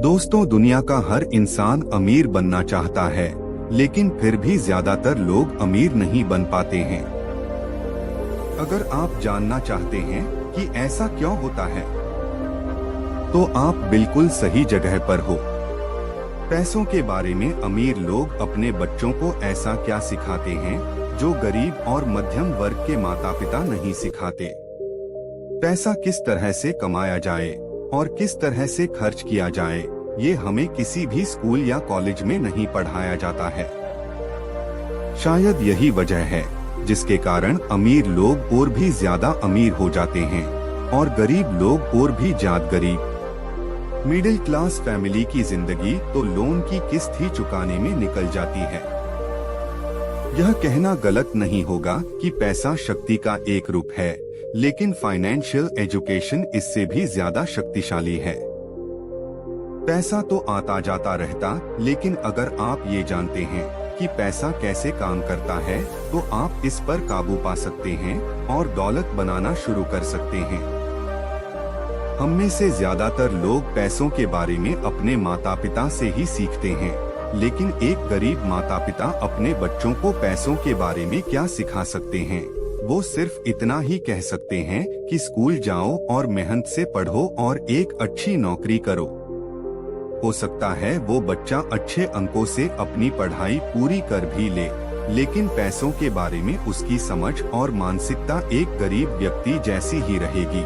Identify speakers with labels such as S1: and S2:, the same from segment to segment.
S1: दोस्तों, दुनिया का हर इंसान अमीर बनना चाहता है, लेकिन फिर भी ज्यादातर लोग अमीर नहीं बन पाते हैं। अगर आप जानना चाहते हैं कि ऐसा क्यों होता है, तो आप बिल्कुल सही जगह पर हो। पैसों के बारे में अमीर लोग अपने बच्चों को ऐसा क्या सिखाते हैं जो गरीब और मध्यम वर्ग के माता पिता नहीं सिखाते। पैसा किस तरह से कमाया जाए और किस तरह से खर्च किया जाए, ये हमें किसी भी स्कूल या कॉलेज में नहीं पढ़ाया जाता है। शायद यही वजह है जिसके कारण अमीर लोग और भी ज्यादा अमीर हो जाते हैं और गरीब लोग और भी ज्यादा गरीब। मिडिल क्लास फैमिली की जिंदगी तो लोन की किस्त ही चुकाने में निकल जाती है। यह कहना गलत नहीं होगा कि पैसा शक्ति का एक रूप है, लेकिन फाइनेंशियल एजुकेशन इससे भी ज्यादा शक्तिशाली है। पैसा तो आता जाता रहता, लेकिन अगर आप ये जानते हैं कि पैसा कैसे काम करता है, तो आप इस पर काबू पा सकते हैं और दौलत बनाना शुरू कर सकते हैं। हम में से ज्यादातर लोग पैसों के बारे में अपने माता पिता से ही सीखते हैं, लेकिन एक गरीब माता पिता अपने बच्चों को पैसों के बारे में क्या सिखा सकते हैं? वो सिर्फ इतना ही कह सकते हैं कि स्कूल जाओ और मेहनत से पढ़ो और एक अच्छी नौकरी करो। हो सकता है वो बच्चा अच्छे अंकों से अपनी पढ़ाई पूरी कर भी ले, लेकिन पैसों के बारे में उसकी समझ और मानसिकता एक गरीब व्यक्ति जैसी ही रहेगी।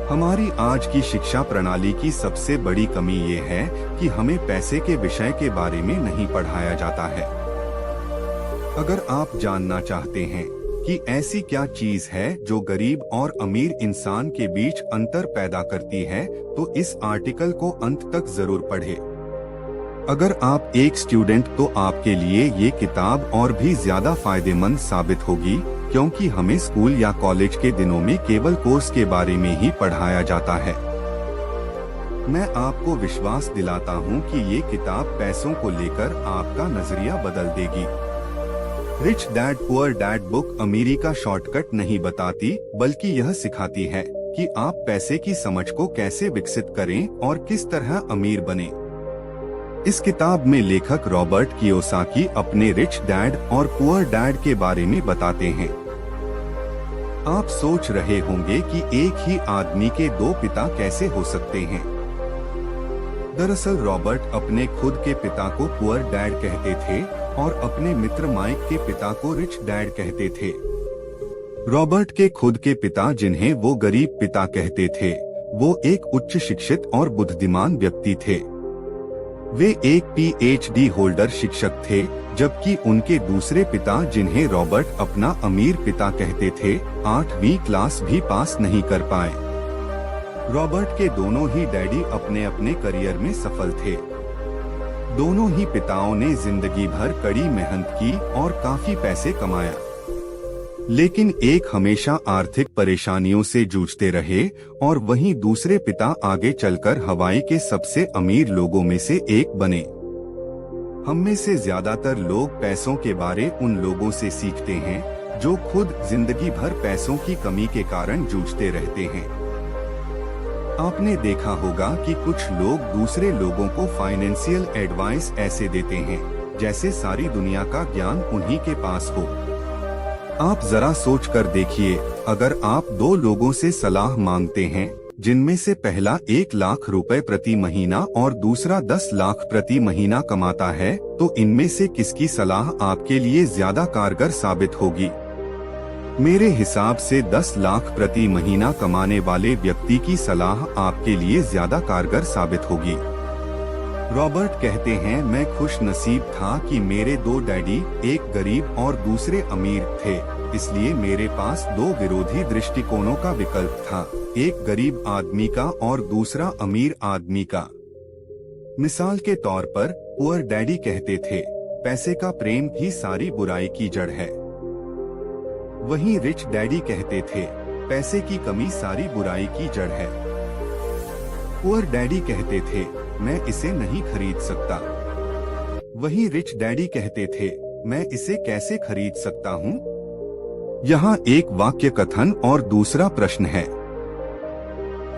S1: हमारी आज की शिक्षा प्रणाली की सबसे बड़ी कमी ये है कि हमें पैसे के विषय के बारे में नहीं पढ़ाया जाता है। अगर आप जानना चाहते हैं कि ऐसी क्या चीज है जो गरीब और अमीर इंसान के बीच अंतर पैदा करती है, तो इस आर्टिकल को अंत तक जरूर पढ़ें। अगर आप एक स्टूडेंट, तो आपके लिए ये किताब और भी ज्यादा फायदेमंद साबित होगी, क्योंकि हमें स्कूल या कॉलेज के दिनों में केवल कोर्स के बारे में ही पढ़ाया जाता है। मैं आपको विश्वास दिलाता हूँ कि ये किताब पैसों को लेकर आपका नजरिया बदल देगी। Rich dad poor dad book अमीरी का शॉर्टकट नहीं बताती, बल्कि यह सिखाती है कि आप पैसे की समझ को कैसे विकसित करें और किस तरह अमीर बने। इस किताब में लेखक रॉबर्ट कियोसाकी अपने रिच डैड और पुअर डैड के बारे में बताते हैं। आप सोच रहे होंगे कि एक ही आदमी के दो पिता कैसे हो सकते हैं। दरअसल रॉबर्ट अपने खुद के पिता को पुअर डैड कहते थे और अपने मित्र माइक के पिता को रिच डैड कहते थे। रॉबर्ट के खुद के पिता, जिन्हें वो गरीब पिता कहते थे, वो एक उच्च शिक्षित और बुद्धिमान व्यक्ति थे। वे एक पीएचडी होल्डर शिक्षक थे, जबकि उनके दूसरे पिता, जिन्हें रॉबर्ट अपना अमीर पिता कहते थे, 8वीं क्लास भी पास नहीं कर पाए। रॉबर्ट के दोनों ही डैडी अपने अपने करियर में सफल थे। दोनों ही पिताओं ने जिंदगी भर कड़ी मेहनत की और काफी पैसे कमाया, लेकिन एक हमेशा आर्थिक परेशानियों से जूझते रहे और वहीं दूसरे पिता आगे चलकर हवाई के सबसे अमीर लोगों में से एक बने। हम में से ज्यादातर लोग पैसों के बारे उन लोगों से सीखते हैं जो खुद जिंदगी भर पैसों की कमी के कारण जूझते रहते हैं। आपने देखा होगा कि कुछ लोग दूसरे लोगों को फाइनेंशियल एडवाइस ऐसे देते हैं जैसे सारी दुनिया का ज्ञान उन्हीं के पास हो। आप जरा सोच कर देखिए, अगर आप दो लोगों से सलाह मांगते हैं, जिनमें से पहला 1 लाख रुपए प्रति महीना और दूसरा 10 लाख प्रति महीना कमाता है, तो इनमें से किसकी सलाह आपके लिए ज्यादा कारगर साबित होगी? मेरे हिसाब से 10 लाख प्रति महीना कमाने वाले व्यक्ति की सलाह आपके लिए ज्यादा कारगर साबित होगी। रॉबर्ट कहते हैं, मैं खुश नसीब था कि मेरे दो डैडी, एक गरीब और दूसरे अमीर थे, इसलिए मेरे पास दो विरोधी दृष्टिकोणों का विकल्प था, एक गरीब आदमी का और दूसरा अमीर आदमी का। मिसाल के तौर पर पुअर डैडी कहते थे, पैसे का प्रेम ही सारी बुराई की जड़ है। वहीं रिच डैडी कहते थे, पैसे की कमी सारी बुराई की जड़ है। पुअर डैडी कहते थे, मैं इसे नहीं खरीद सकता। वहीं रिच डैडी कहते थे, मैं इसे कैसे खरीद सकता हूँ? यहाँ एक वाक्य कथन और दूसरा प्रश्न है।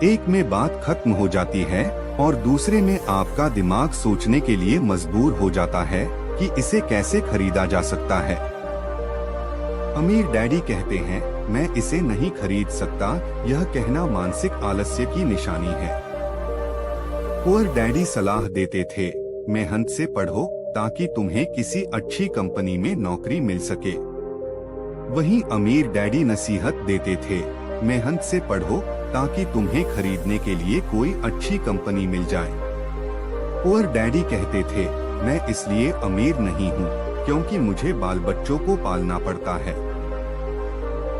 S1: एक में बात खत्म हो जाती है और दूसरे में आपका दिमाग सोचने के लिए मजबूर हो जाता है कि इसे कैसे खरीदा जा सकता है। अमीर डैडी कहते हैं, मैं इसे नहीं खरीद सकता। यह कहना मानसिक आलस्य की निशानी है। पुअर डैडी सलाह देते थे, मेहनत से पढ़ो ताकि तुम्हें किसी अच्छी कंपनी में नौकरी मिल सके। वहीं अमीर डैडी नसीहत देते थे, मेहनत से पढ़ो ताकि तुम्हें खरीदने के लिए कोई अच्छी कंपनी मिल जाए। पुअर डैडी कहते थे, मैं इसलिए अमीर नहीं हूँ क्योंकि मुझे बाल बच्चों को पालना पड़ता है।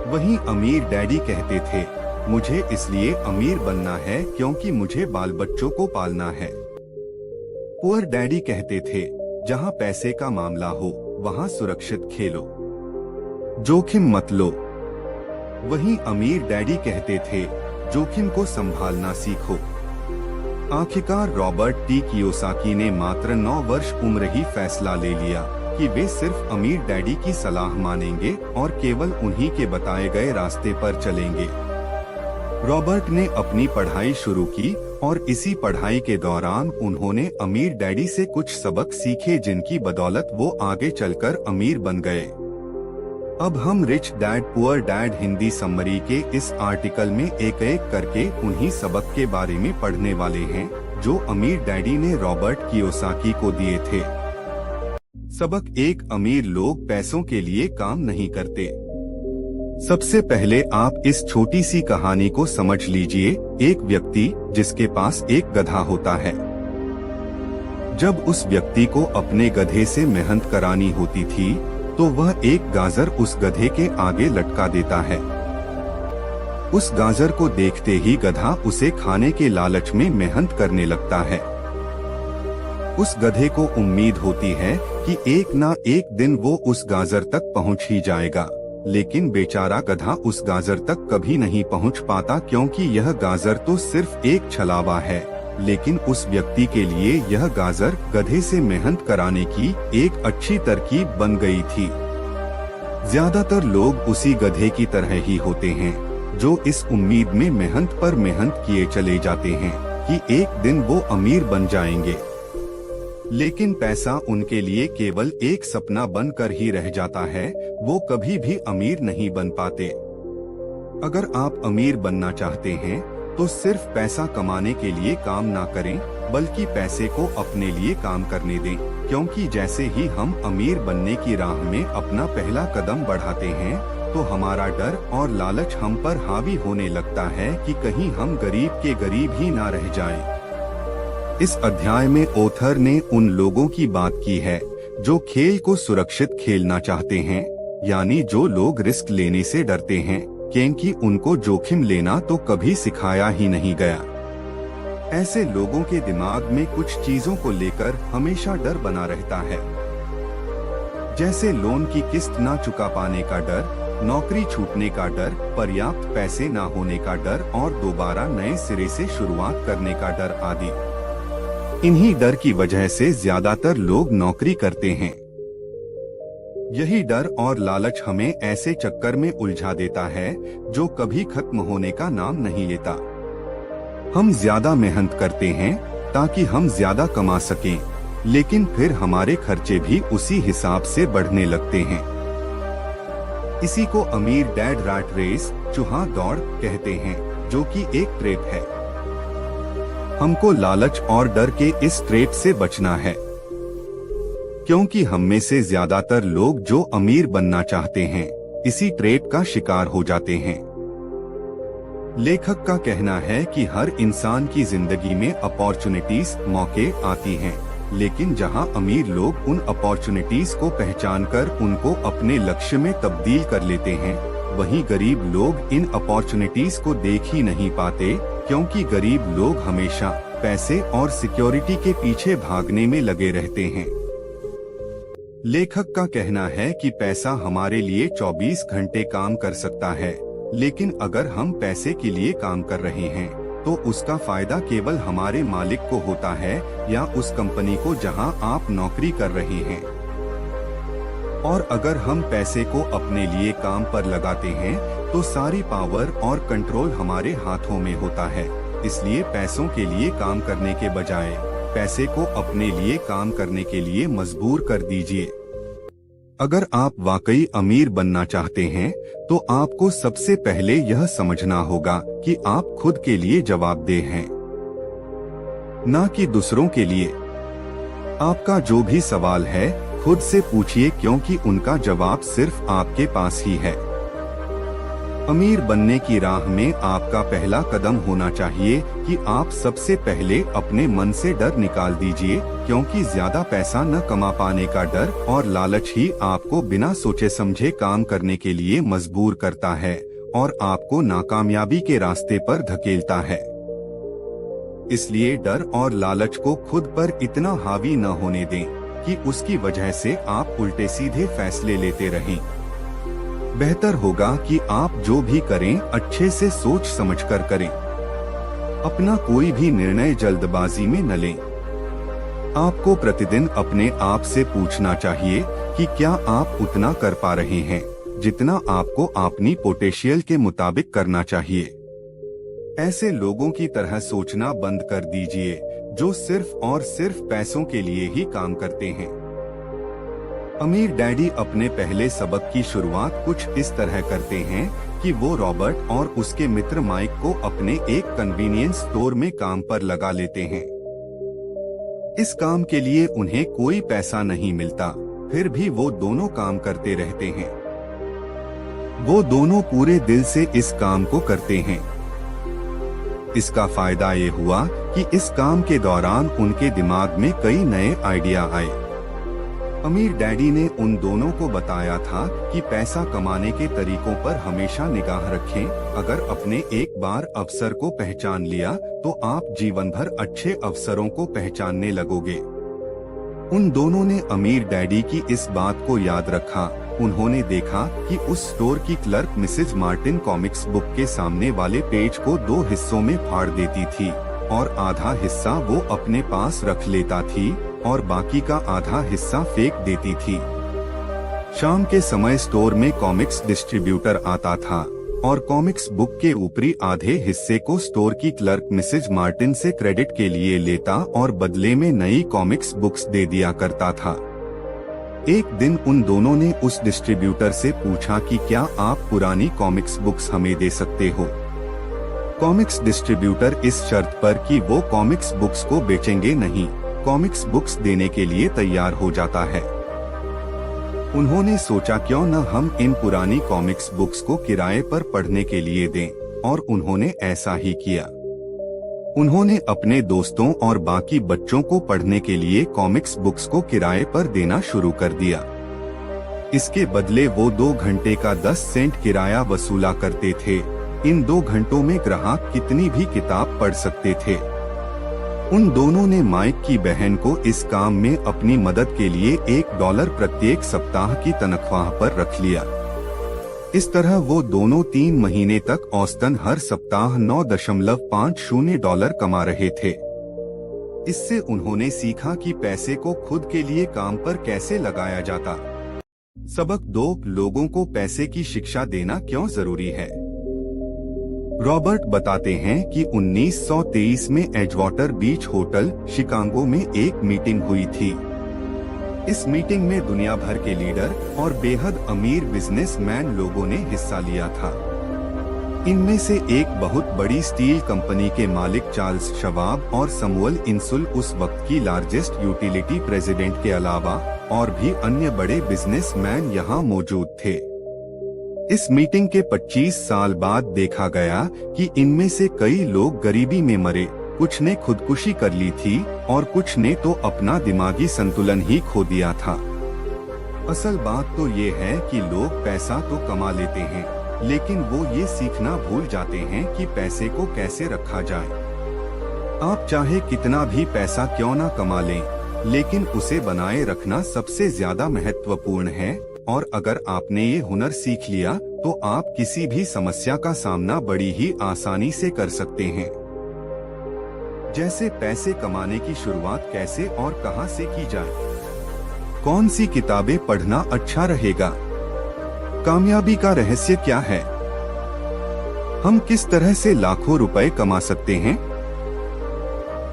S1: वहीं अमीर डैडी कहते थे, मुझे इसलिए अमीर बनना है क्योंकि मुझे बाल बच्चों को पालना है। पुअर डैडी कहते थे, जहाँ पैसे का मामला हो वहाँ सुरक्षित खेलो, जोखिम मत लो। वहीं अमीर डैडी कहते थे, जोखिम को संभालना सीखो। आखिरकार रॉबर्ट टी कियोसाकी ने मात्र 9 वर्ष उम्र ही फैसला ले लिया कि वे सिर्फ अमीर डैडी की सलाह मानेंगे और केवल उन्हीं के बताए गए रास्ते पर चलेंगे। रॉबर्ट ने अपनी पढ़ाई शुरू की और इसी पढ़ाई के दौरान उन्होंने अमीर डैडी से कुछ सबक सीखे जिनकी बदौलत वो आगे चलकर अमीर बन गए। अब हम rich dad poor dad Hindi summary के इस आर्टिकल में एक एक करके उन्हीं सबक के बारे में पढ़ने वाले हैं जो अमीर डैडी ने रॉबर्ट कियोसाकी को दिए थे। सबक 1, अमीर लोग पैसों के लिए काम नहीं करते। सबसे पहले आप इस छोटी सी कहानी को समझ लीजिए। एक व्यक्ति जिसके पास एक गधा होता है। जब उस व्यक्ति को अपने गधे से मेहनत करानी होती थी तो वह एक गाजर उस गधे के आगे लटका देता है। उस गाजर को देखते ही गधा उसे खाने के लालच में मेहनत करने लगता है। उस गधे को उम्मीद होती है कि एक ना एक दिन वो उस गाजर तक पहुंच ही जाएगा, लेकिन बेचारा गधा उस गाजर तक कभी नहीं पहुंच पाता क्योंकि यह गाजर तो सिर्फ एक छलावा है, लेकिन उस व्यक्ति के लिए यह गाजर गधे से मेहनत कराने की एक अच्छी तरकीब बन गई थी। ज्यादातर लोग उसी गधे की तरह ही होते हैं जो इस उम्मीद में मेहनत पर मेहनत किए चले जाते हैं कि एक दिन वो अमीर बन जाएंगे, लेकिन पैसा उनके लिए केवल एक सपना बनकर ही रह जाता है। वो कभी भी अमीर नहीं बन पाते। अगर आप अमीर बनना चाहते हैं तो सिर्फ पैसा कमाने के लिए काम ना करें, बल्कि पैसे को अपने लिए काम करने दें, क्योंकि जैसे ही हम अमीर बनने की राह में अपना पहला कदम बढ़ाते हैं तो हमारा डर और लालच हम पर हावी होने लगता है कि कहीं हम गरीब के गरीब ही ना रह जाएं। इस अध्याय में ऑथर ने उन लोगों की बात की है जो खेल को सुरक्षित खेलना चाहते हैं, यानी जो लोग रिस्क लेने से डरते हैं क्योंकि उनको जोखिम लेना तो कभी सिखाया ही नहीं गया। ऐसे लोगों के दिमाग में कुछ चीजों को लेकर हमेशा डर बना रहता है, जैसे लोन की किस्त ना चुका पाने का डर, नौकरी छूटने का डर, पर्याप्त पैसे ना होने का डर और दोबारा नए सिरे से शुरुआत करने का डर आदि। इन्हीं डर की वजह से ज्यादातर लोग नौकरी करते हैं। यही डर और लालच हमें ऐसे चक्कर में उलझा देता है जो कभी खत्म होने का नाम नहीं लेता। हम ज्यादा मेहनत करते हैं ताकि हम ज्यादा कमा सकें, लेकिन फिर हमारे खर्चे भी उसी हिसाब से बढ़ने लगते हैं। इसी को अमीर डैड रैट रेस, चूहा दौड़ कहते हैं, जो कि एक ट्रैप है। हमको लालच और डर के इस ट्रैप से बचना है, क्योंकि हम में से ज्यादातर लोग जो अमीर बनना चाहते हैं इसी ट्रैप का शिकार हो जाते हैं। लेखक का कहना है कि हर इंसान की जिंदगी में अपॉर्चुनिटीज, मौके आती हैं, लेकिन जहां अमीर लोग उन अपॉर्चुनिटीज को पहचानकर उनको अपने लक्ष्य में तब्दील कर लेते हैं, वहीं गरीब लोग इन अपॉर्चुनिटीज को देख ही नहीं पाते, क्योंकि गरीब लोग हमेशा पैसे और सिक्योरिटी के पीछे भागने में लगे रहते हैं। लेखक का कहना है कि पैसा हमारे लिए 24 घंटे काम कर सकता है, लेकिन अगर हम पैसे के लिए काम कर रहे हैं तो उसका फायदा केवल हमारे मालिक को होता है या उस कंपनी को जहां आप नौकरी कर रहे हैं। और अगर हम पैसे को अपने लिए काम पर लगाते हैं तो सारी पावर और कंट्रोल हमारे हाथों में होता है। इसलिए पैसों के लिए काम करने के बजाय पैसे को अपने लिए काम करने के लिए मजबूर कर दीजिए। अगर आप वाकई अमीर बनना चाहते हैं तो आपको सबसे पहले यह समझना होगा कि आप खुद के लिए जवाबदेह हैं, ना कि दूसरों के लिए। आपका जो भी सवाल है खुद से पूछिए, क्योंकि उनका जवाब सिर्फ आपके पास ही है। अमीर बनने की राह में आपका पहला कदम होना चाहिए कि आप सबसे पहले अपने मन से डर निकाल दीजिए, क्योंकि ज्यादा पैसा न कमा पाने का डर और लालच ही आपको बिना सोचे समझे काम करने के लिए मजबूर करता है और आपको नाकामयाबी के रास्ते पर धकेलता है। इसलिए डर और लालच को खुद पर इतना हावी न होने दें कि उसकी वजह से आप उल्टे सीधे फैसले लेते रहें। बेहतर होगा कि आप जो भी करें अच्छे से सोच समझकर करें। अपना कोई भी निर्णय जल्दबाजी में न लें। आपको प्रतिदिन अपने आप से पूछना चाहिए कि क्या आप उतना कर पा रहे हैं जितना आपको अपनी पोटेंशियल के मुताबिक करना चाहिए। ऐसे लोगों की तरह सोचना बंद कर दीजिए जो सिर्फ और सिर्फ पैसों के लिए ही काम करते हैं। अमीर डैडी अपने पहले सबक की शुरुआत कुछ इस तरह करते हैं कि वो रॉबर्ट और उसके मित्र माइक को अपने एक कन्वीनियंस स्टोर में काम पर लगा लेते हैं। इस काम के लिए उन्हें कोई पैसा नहीं मिलता, फिर भी वो दोनों काम करते रहते हैं। वो दोनों पूरे दिल से इस काम को करते हैं। इसका फायदा ये हुआ कि इस काम के दौरान उनके दिमाग में कई नए आइडिया आए। अमीर डैडी ने उन दोनों को बताया था कि पैसा कमाने के तरीकों पर हमेशा निगाह रखें। अगर अपने एक बार अवसर को पहचान लिया तो आप जीवन भर अच्छे अवसरों को पहचानने लगोगे। उन दोनों ने अमीर डैडी की इस बात को याद रखा। उन्होंने देखा कि उस स्टोर की clerk Mrs Martin comics book के सामने वाले पेज को 2 हिस्सों में फाड़ देती थी और आधा हिस्सा वो अपने पास रख लेता थी और बाकी का आधा हिस्सा फेंक देती थी। शाम के समय स्टोर में कॉमिक्स डिस्ट्रीब्यूटर आता था और कॉमिक्स बुक के ऊपरी आधे हिस्से को स्टोर की क्लर्क मिसेज मार्टिन से क्रेडिट के लिए लेता और बदले में नई कॉमिक्स बुक्स दे दिया करता था। एक दिन उन दोनों ने उस डिस्ट्रीब्यूटर से पूछा कि क्या आप पुरानी कॉमिक्स बुक्स हमें दे सकते हो। कॉमिक्स डिस्ट्रीब्यूटर इस शर्त पर कि वो कॉमिक्स बुक्स को बेचेंगे नहीं, कॉमिक्स बुक्स देने के लिए तैयार हो जाता है। उन्होंने सोचा क्यों न हम इन पुरानी कॉमिक्स बुक्स को किराए पर पढ़ने के लिए दें, और उन्होंने ऐसा ही किया। उन्होंने अपने दोस्तों और बाकी बच्चों को पढ़ने के लिए कॉमिक्स बुक्स को किराए पर देना शुरू कर दिया। इसके बदले वो 2 घंटे का 10 सेंट किराया वसूला करते थे। इन 2 घंटों में ग्राहक कितनी भी किताब पढ़ सकते थे। उन दोनों ने माइक की बहन को इस काम में अपनी मदद के लिए $1 प्रत्येक सप्ताह की तनख्वाह पर रख लिया। इस तरह वो दोनों 3 महीने तक औसतन हर सप्ताह $9.50 कमा रहे थे। इससे उन्होंने सीखा कि पैसे को खुद के लिए काम पर कैसे लगाया जाता। सबक 2, लोगों को पैसे की शिक्षा देना क्यों जरूरी है। रॉबर्ट बताते हैं कि 1923 में एजवाटर बीच होटल शिकागो में एक मीटिंग हुई थी। इस मीटिंग में दुनिया भर के लीडर और बेहद अमीर बिजनेसमैन लोगों ने हिस्सा लिया था। इनमें से एक बहुत बड़ी स्टील कंपनी के मालिक चार्ल्स शवाब और समुअल इंसुल उस वक्त की लार्जेस्ट यूटिलिटी प्रेसिडेंट के अलावा और भी अन्य बड़े बिजनेसमैन यहाँ मौजूद थे। इस मीटिंग के 25 साल बाद देखा गया कि इनमें से कई लोग गरीबी में मरे, कुछ ने खुदकुशी कर ली थी और कुछ ने तो अपना दिमागी संतुलन ही खो दिया था। असल बात तो ये है कि लोग पैसा तो कमा लेते हैं, लेकिन वो ये सीखना भूल जाते हैं कि पैसे को कैसे रखा जाए। आप चाहे कितना भी पैसा क्यों ना कमा लें, लेकिन उसे बनाए रखना सबसे ज्यादा महत्वपूर्ण है। और अगर आपने ये हुनर सीख लिया तो आप किसी भी समस्या का सामना बड़ी ही आसानी से कर सकते हैं। जैसे पैसे कमाने की शुरुआत कैसे और कहां से की जाए, कौन सी किताबें पढ़ना अच्छा रहेगा, कामयाबी का रहस्य क्या है, हम किस तरह से लाखों रुपए कमा सकते हैं।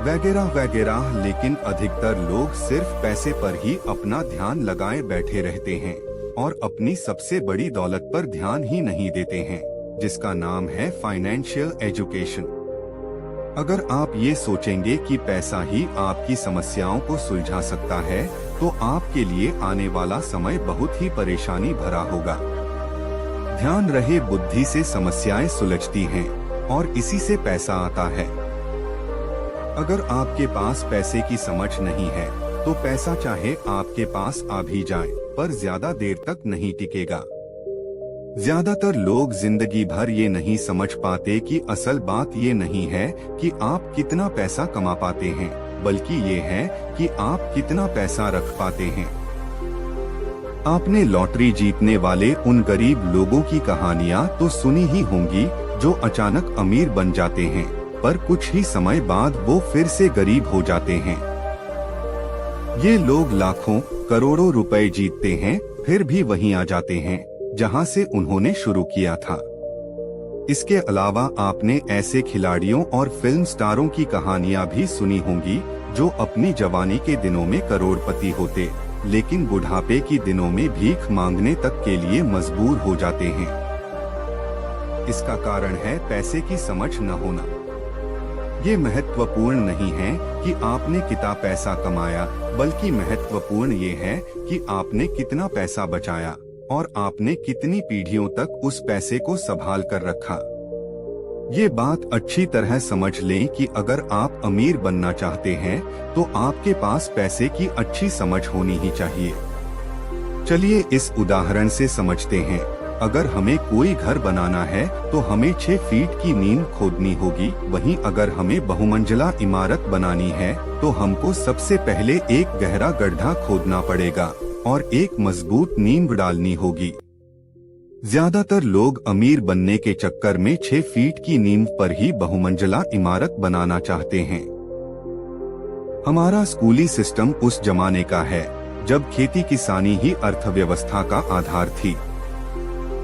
S1: वगैरह वगैरह। लेकिन अधिकतर लोग सिर्फ पैसे पर ही अपना ध्यान लगाए बैठे रहते हैं और अपनी सबसे बड़ी दौलत पर ध्यान ही नहीं देते हैं, जिसका नाम है फाइनेंशियल एजुकेशन। अगर आप ये सोचेंगे कि पैसा ही आपकी समस्याओं को सुलझा सकता है, तो आपके लिए आने वाला समय बहुत ही परेशानी भरा होगा। ध्यान रहे, बुद्धि से समस्याएं सुलझती हैं और इसी से पैसा आता है। अगर आपके पास पैसे की समझ नहीं है, तो पैसा चाहे आपके पास आ भी जाए, पर ज्यादा देर तक नहीं टिकेगा। ज्यादातर लोग जिंदगी भर ये नहीं समझ पाते कि असल बात ये नहीं है कि आप कितना पैसा कमा पाते हैं, बल्कि ये है कि आप कितना पैसा रख पाते हैं। आपने लॉटरी जीतने वाले उन गरीब लोगों की कहानियां तो सुनी ही होंगी जो अचानक अमीर बन जाते हैं, पर कुछ ही समय बाद वो फिर से गरीब हो जाते हैं। ये लोग लाखों करोड़ों रुपए जीतते हैं, फिर भी वहीं आ जाते हैं जहां से उन्होंने शुरू किया था। इसके अलावा आपने ऐसे खिलाड़ियों और फिल्म स्टारों की कहानियां भी सुनी होंगी जो अपनी जवानी के दिनों में करोड़पति होते, लेकिन बुढ़ापे की दिनों में भीख मांगने तक के लिए मजबूर हो जाते हैं। इसका कारण है पैसे की समझ न होना। ये महत्वपूर्ण नहीं है कि आपने कितना पैसा कमाया, बल्कि महत्वपूर्ण ये है कि आपने कितना पैसा बचाया और आपने कितनी पीढ़ियों तक उस पैसे को संभाल कर रखा। ये बात अच्छी तरह समझ लें कि अगर आप अमीर बनना चाहते हैं, तो आपके पास पैसे की अच्छी समझ होनी ही चाहिए। चलिए इस उदाहरण से समझते हैं। अगर हमें कोई घर बनाना है, तो हमें 6 फीट की नींव खोदनी होगी। वहीं अगर हमें बहुमंजिला इमारत बनानी है, तो हमको सबसे पहले एक गहरा गड्ढा खोदना पड़ेगा और एक मजबूत नींव डालनी होगी। ज्यादातर लोग अमीर बनने के चक्कर में 6 फीट की नींव पर ही बहुमंजिला इमारत बनाना चाहते हैं। हमारा स्कूली सिस्टम उस जमाने का है जब खेती किसानी ही अर्थव्यवस्था का आधार थी।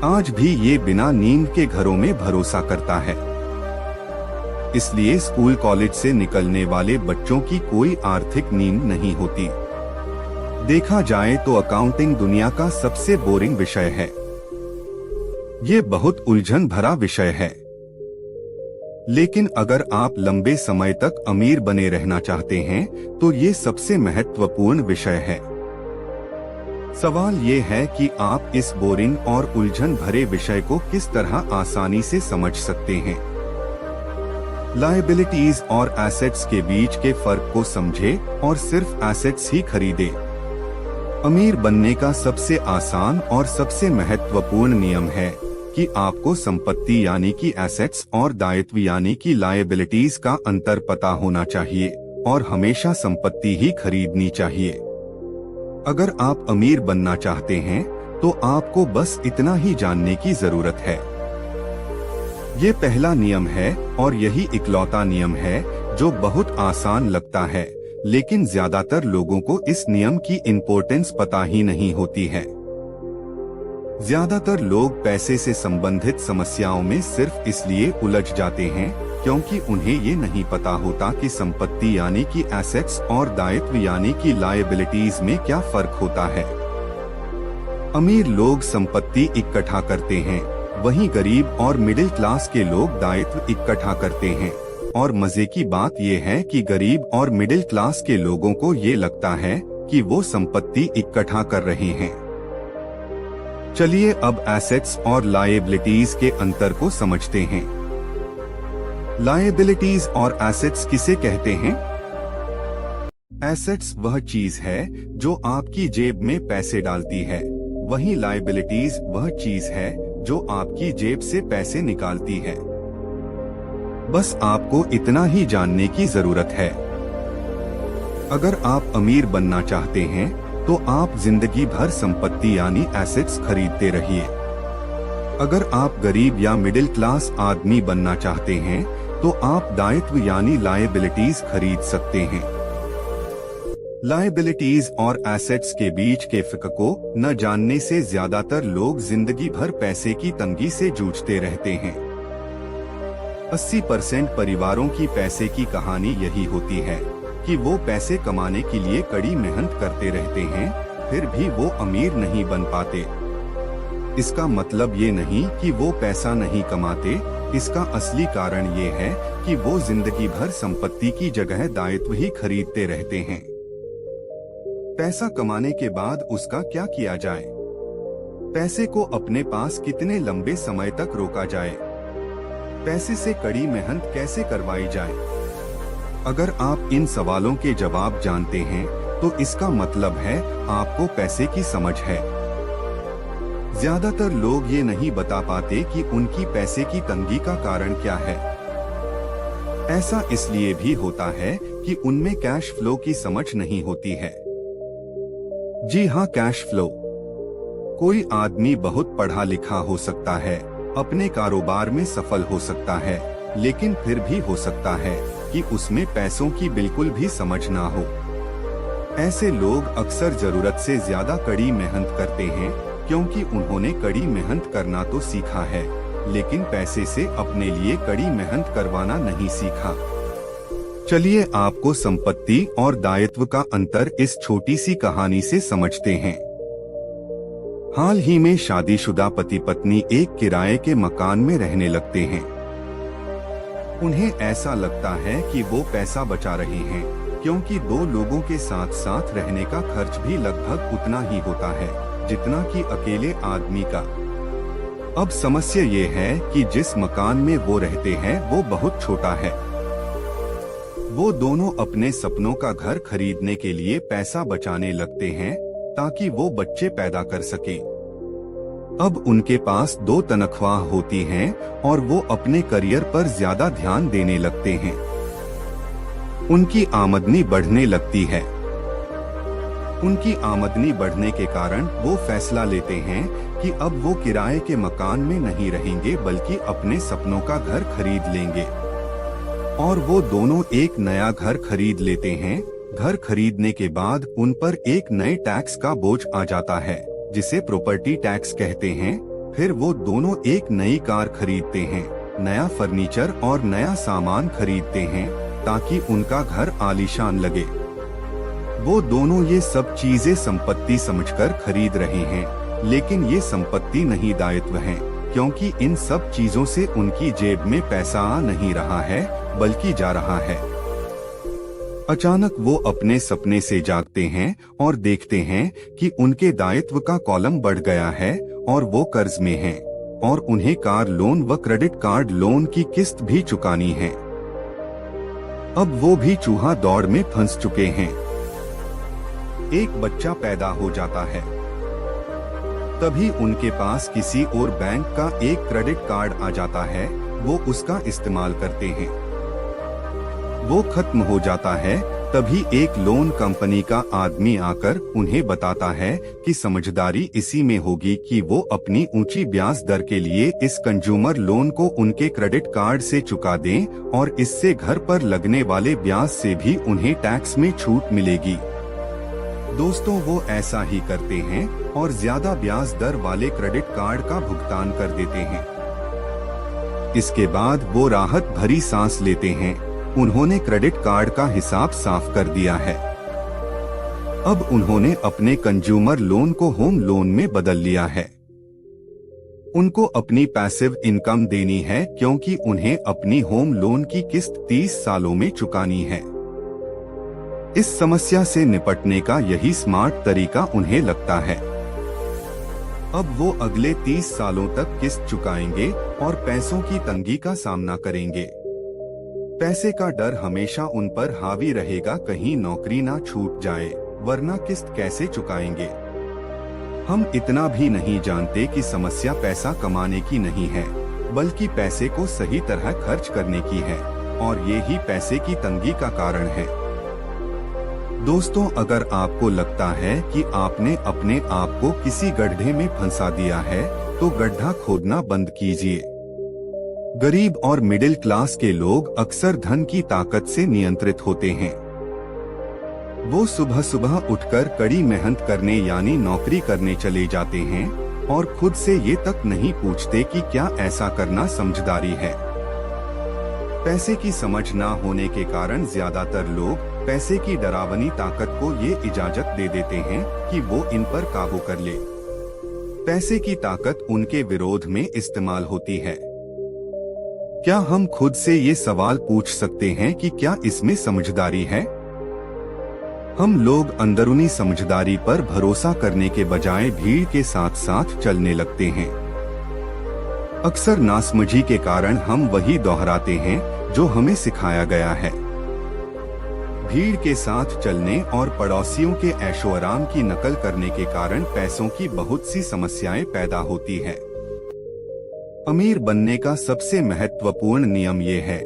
S1: आज भी ये बिना नींव के घरों में भरोसा करता है। इसलिए स्कूल कॉलेज से निकलने वाले बच्चों की कोई आर्थिक नींव नहीं होती। देखा जाए तो अकाउंटिंग दुनिया का सबसे बोरिंग विषय है। ये बहुत उलझन भरा विषय है। लेकिन अगर आप लंबे समय तक अमीर बने रहना चाहते हैं, तो ये सबसे महत्वपूर्ण विषय है। सवाल ये है कि आप इस बोरिंग और उलझन भरे विषय को किस तरह आसानी से समझ सकते हैं। लायबिलिटीज और एसेट्स के बीच के फर्क को समझें और सिर्फ एसेट्स ही खरीदें। अमीर बनने का सबसे आसान और सबसे महत्वपूर्ण नियम है कि आपको संपत्ति यानी कि एसेट्स और दायित्व यानी कि लायबिलिटीज का अंतर पता होना चाहिए और हमेशा संपत्ति ही खरीदनी चाहिए। अगर आप अमीर बनना चाहते हैं, तो आपको बस इतना ही जानने की जरूरत है। ये पहला नियम है और यही इकलौता नियम है जो बहुत आसान लगता है, लेकिन ज्यादातर लोगों को इस नियम की इम्पोर्टेंस पता ही नहीं होती है। ज्यादातर लोग पैसे से संबंधित समस्याओं में सिर्फ इसलिए उलझ जाते हैं क्योंकि उन्हें ये नहीं पता होता कि संपत्ति यानी कि एसेट्स और दायित्व यानी कि लायबिलिटीज में क्या फर्क होता है। अमीर लोग संपत्ति इकट्ठा करते हैं, वहीं गरीब और मिडिल क्लास के लोग दायित्व इकट्ठा करते हैं। और मजे की बात यह है कि गरीब और मिडिल क्लास के लोगों को ये लगता है कि वो संपत्ति इकट्ठा कर रहे हैं। चलिए अब एसेट्स और लायबिलिटीज के अंतर को समझते हैं। लायबिलिटीज और एसेट्स किसे कहते हैं? एसेट्स वह चीज है जो आपकी जेब में पैसे डालती है, वहीं लायबिलिटीज वह चीज है जो आपकी जेब से पैसे निकालती है। बस आपको इतना ही जानने की जरूरत है। अगर आप अमीर बनना चाहते हैं, तो आप जिंदगी भर संपत्ति यानी एसेट्स खरीदते रहिए। अगर आप गरीब या मिडिल क्लास आदमी बनना चाहते हैं, तो आप दायित्व यानी लायबिलिटीज खरीद सकते हैं। लायबिलिटीज और एसेट्स के बीच के फर्क को न जानने से ज्यादातर लोग जिंदगी भर पैसे की तंगी से जूझते रहते हैं। 80% परिवारों की पैसे की कहानी यही होती है कि वो पैसे कमाने के लिए कड़ी मेहनत करते रहते हैं, फिर भी वो अमीर नहीं बन पाते। इसका मतलब ये नहीं कि वो पैसा नहीं कमाते, इसका असली कारण ये है कि वो जिंदगी भर संपत्ति की जगह दायित्व ही खरीदते रहते हैं। पैसा कमाने के बाद उसका क्या किया जाए? पैसे को अपने पास कितने लंबे समय तक रोका जाए? पैसे से कड़ी मेहनत कैसे करवाई जाए? अगर आप इन सवालों के जवाब जानते हैं तो इसका मतलब है आपको पैसे की समझ है। ज्यादातर लोग ये नहीं बता पाते कि उनकी पैसे की तंगी का कारण क्या है। ऐसा इसलिए भी होता है कि उनमें कैश फ्लो की समझ नहीं होती है। जी हाँ, कैश फ्लो। कोई आदमी बहुत पढ़ा लिखा हो सकता है, अपने कारोबार में सफल हो सकता है, लेकिन फिर भी हो सकता है कि उसमें पैसों की बिल्कुल भी समझ ना हो। ऐसे लोग अक्सर जरूरत से ज्यादा कड़ी मेहनत करते हैं, क्योंकि उन्होंने कड़ी मेहनत करना तो सीखा है, लेकिन पैसे से अपने लिए कड़ी मेहनत करवाना नहीं सीखा। चलिए आपको संपत्ति और दायित्व का अंतर इस छोटी सी कहानी से समझते हैं। हाल ही में शादीशुदा पति पत्नी एक किराए के मकान में रहने लगते हैं। उन्हें ऐसा लगता है कि वो पैसा बचा रहे हैं, क्योंकि दो लोगों के साथ साथ रहने का खर्च भी लगभग उतना ही होता है जितना कि अकेले आदमी का। अब समस्या ये है कि जिस मकान में वो रहते हैं वो बहुत छोटा है। वो दोनों अपने सपनों का घर खरीदने के लिए पैसा बचाने लगते हैं ताकि वो बच्चे पैदा कर सकें। अब उनके पास 2 तनख्वाह होती हैं और वो अपने करियर पर ज्यादा ध्यान देने लगते हैं। उनकी आमदनी बढ़ने लगती है। उनकी आमदनी बढ़ने के कारण वो फैसला लेते हैं कि अब वो किराए के मकान में नहीं रहेंगे बल्कि अपने सपनों का घर खरीद लेंगे। और वो दोनों एक नया घर खरीद लेते हैं। घर खरीदने के बाद उन पर एक नए टैक्स का बोझ आ जाता है, जिसे प्रॉपर्टी टैक्स कहते हैं। फिर वो दोनों एक नई कार खरीदते हैं, नया फर्नीचर और नया सामान खरीदते हैं ताकि उनका घर आलीशान लगे। वो दोनों ये सब चीजें संपत्ति समझकर खरीद रहे हैं, लेकिन ये संपत्ति नहीं दायित्व है, क्योंकि इन सब चीजों से उनकी जेब में पैसा आ नहीं रहा है बल्कि जा रहा है। अचानक वो अपने सपने से जागते हैं और देखते हैं कि उनके दायित्व का कॉलम बढ़ गया है और वो कर्ज में हैं और उन्हें कार लोन व क्रेडिट कार्ड लोन की किस्त भी चुकानी है। अब वो भी चूहा दौड़ में फंस चुके हैं। एक बच्चा पैदा हो जाता है, तभी उनके पास किसी और बैंक का एक क्रेडिट कार्ड आ जाता है। वो उसका इस्तेमाल करते हैं। वो खत्म हो जाता है, तभी एक लोन कंपनी का आदमी आकर उन्हें बताता है कि समझदारी इसी में होगी कि वो अपनी ऊंची ब्याज दर के लिए इस कंज्यूमर लोन को उनके क्रेडिट कार्ड से चुका दें और इससे घर पर लगने वाले ब्याज से भी उन्हें टैक्स में छूट मिलेगी। दोस्तों, वो ऐसा ही करते हैं और ज्यादा ब्याज दर वाले क्रेडिट कार्ड का भुगतान कर देते हैं। इसके बाद वो राहत भरी सांस लेते हैं। उन्होंने क्रेडिट कार्ड का हिसाब साफ कर दिया है। अब उन्होंने अपने कंज्यूमर लोन को होम लोन में बदल लिया है। उनको अपनी पैसिव इनकम देनी है, क्योंकि उन्हें अपनी होम लोन की किस्त 30 सालों में चुकानी है। इस समस्या से निपटने का यही स्मार्ट तरीका उन्हें लगता है। अब वो अगले 30 सालों तक किस्त चुकाएंगे और पैसों की तंगी का सामना करेंगे। पैसे का डर हमेशा उन पर हावी रहेगा, कहीं नौकरी ना छूट जाए, वरना किस्त कैसे चुकाएंगे। हम इतना भी नहीं जानते कि समस्या पैसा कमाने की नहीं है, बल्कि पैसे को सही तरह खर्च करने की है, और ये ही पैसे की तंगी का कारण है। दोस्तों, अगर आपको लगता है कि आपने अपने आप को किसी गड्ढे में फंसा दिया है, तो गड्ढा खोदना बंद कीजिए। गरीब और मिडिल क्लास के लोग अक्सर धन की ताकत से नियंत्रित होते हैं। वो सुबह सुबह उठकर कड़ी मेहनत करने यानी नौकरी करने चले जाते हैं और खुद से ये तक नहीं पूछते कि क्या ऐसा करना समझदारी है। पैसे की समझ ना होने के कारण ज्यादातर लोग पैसे की डरावनी ताकत को ये इजाजत दे देते हैं कि वो इन पर काबू कर ले। पैसे की ताकत उनके विरोध में इस्तेमाल होती है। क्या हम खुद से ये सवाल पूछ सकते हैं कि क्या इसमें समझदारी है? हम लोग अंदरूनी समझदारी पर भरोसा करने के बजाय भीड़ के साथ साथ चलने लगते हैं। अक्सर नासमझी के कारण हम वही दोहराते हैं जो हमें सिखाया गया है। भीड़ के साथ चलने और पड़ोसियों के ऐशो आराम की नकल करने के कारण पैसों की बहुत सी समस्याएं पैदा होती है। अमीर बनने का सबसे महत्वपूर्ण नियम ये है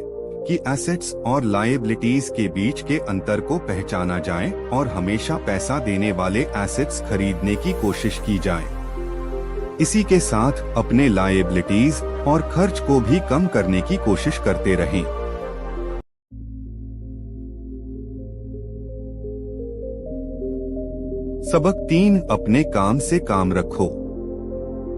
S1: कि एसेट्स और लायबिलिटीज के बीच के अंतर को पहचाना जाए और हमेशा पैसा देने वाले एसेट्स खरीदने की कोशिश की जाए। इसी के साथ अपने लायबिलिटीज और खर्च को भी कम करने की कोशिश करते रहें। सबक 3, अपने काम से काम रखो।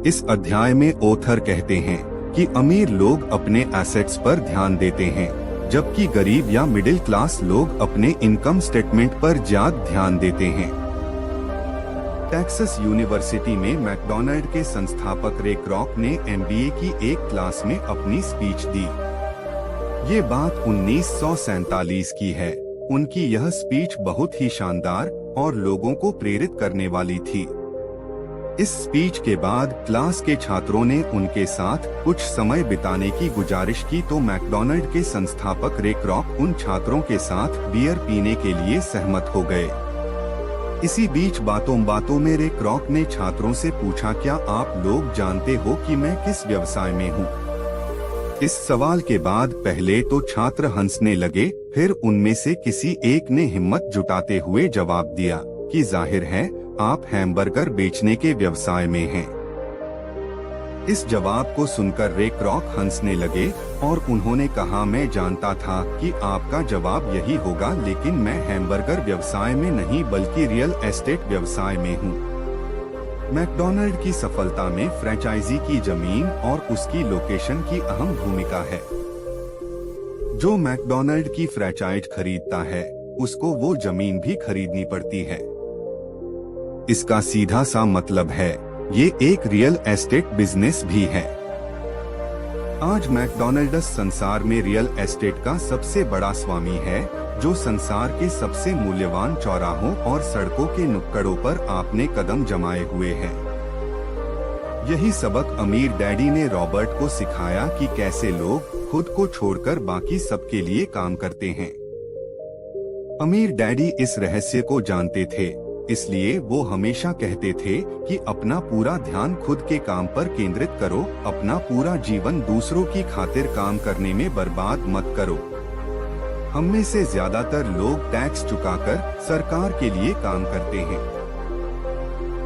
S1: इस अध्याय में ऑथर कहते हैं कि अमीर लोग अपने एसेट्स पर ध्यान देते हैं, जबकि गरीब या मिडिल क्लास लोग अपने इनकम स्टेटमेंट पर ज्यादा ध्यान देते हैं। टेक्सास यूनिवर्सिटी में मैकडॉनल्ड के संस्थापक रे क्रॉक ने MBA की एक क्लास में अपनी स्पीच दी। ये बात 1947 की है। उनकी यह स्पीच बहुत ही शानदार और लोगों को प्रेरित करने वाली थी। इस स्पीच के बाद क्लास के छात्रों ने उनके साथ कुछ समय बिताने की गुजारिश की तो मैकडॉनल्ड के संस्थापक रे क्रॉक उन छात्रों के साथ बियर पीने के लिए सहमत हो गए। इसी बीच बातों बातों में रे क्रॉक ने छात्रों से पूछा, क्या आप लोग जानते हो कि मैं किस व्यवसाय में हूँ? इस सवाल के बाद पहले तो छात्र हंसने लगे, फिर उनमें से किसी एक ने हिम्मत जुटाते हुए जवाब दिया कि जाहिर है आप हैमबर्गर बेचने के व्यवसाय में हैं। इस जवाब को सुनकर रे क्रॉक हंसने लगे और उन्होंने कहा, मैं जानता था कि आपका जवाब यही होगा, लेकिन मैं हैमबर्गर व्यवसाय में नहीं बल्कि रियल एस्टेट व्यवसाय में हूँ। मैकडॉनल्ड की सफलता में फ्रेंचाइजी की जमीन और उसकी लोकेशन की अहम भूमिका है। जो मैकडॉनल्ड की फ्रेंचाइज खरीदता है उसको वो जमीन भी खरीदनी पड़ती है। इसका सीधा सा मतलब है ये एक रियल एस्टेट बिजनेस भी है। आज मैकडॉनल्ड्स संसार में रियल एस्टेट का सबसे बड़ा स्वामी है, जो संसार के सबसे मूल्यवान चौराहों और सड़कों के नुक्कड़ों पर आपने कदम जमाए हुए हैं। यही सबक अमीर डैडी ने रॉबर्ट को सिखाया कि कैसे लोग खुद को छोड़कर बाकी सबके लिए काम करते हैं। अमीर डैडी इस रहस्य को जानते थे, इसलिए वो हमेशा कहते थे कि अपना पूरा ध्यान खुद के काम पर केंद्रित करो, अपना पूरा जीवन दूसरों की खातिर काम करने में बर्बाद मत करो। हम में से ज्यादातर लोग टैक्स चुकाकर सरकार के लिए काम करते हैं।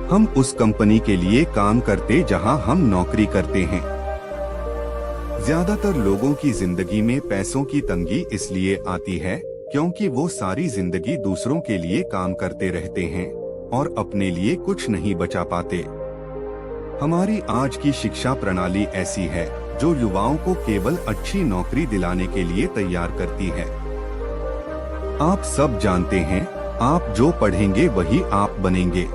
S1: हम उस कंपनी के लिए काम करते जहां हम नौकरी करते हैं। ज्यादातर लोगों की जिंदगी में पैसों की तंगी इसलिए आती है क्योंकि वो सारी जिंदगी दूसरों के लिए काम करते रहते हैं और अपने लिए कुछ नहीं बचा पाते। हमारी आज की शिक्षा प्रणाली ऐसी है जो युवाओं को केवल अच्छी नौकरी दिलाने के लिए तैयार करती है। आप सब जानते हैं, आप जो पढ़ेंगे वही आप बनेंगे।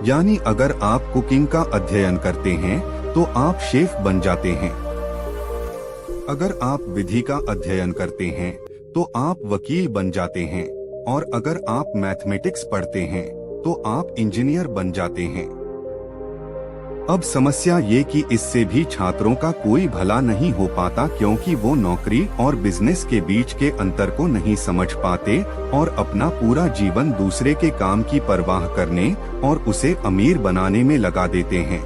S1: यानी अगर आप कुकिंग का अध्ययन करते हैं तो आप शेफ बन जाते हैं। अगर आप विधि का अध्ययन करते हैं तो आप वकील बन जाते हैं, और अगर आप मैथमेटिक्स पढ़ते हैं तो आप इंजीनियर बन जाते हैं। अब समस्या ये कि इससे भी छात्रों का कोई भला नहीं हो पाता, क्योंकि वो नौकरी और बिजनेस के बीच के अंतर को नहीं समझ पाते और अपना पूरा जीवन दूसरे के काम की परवाह करने और उसे अमीर बनाने में लगा देते हैं।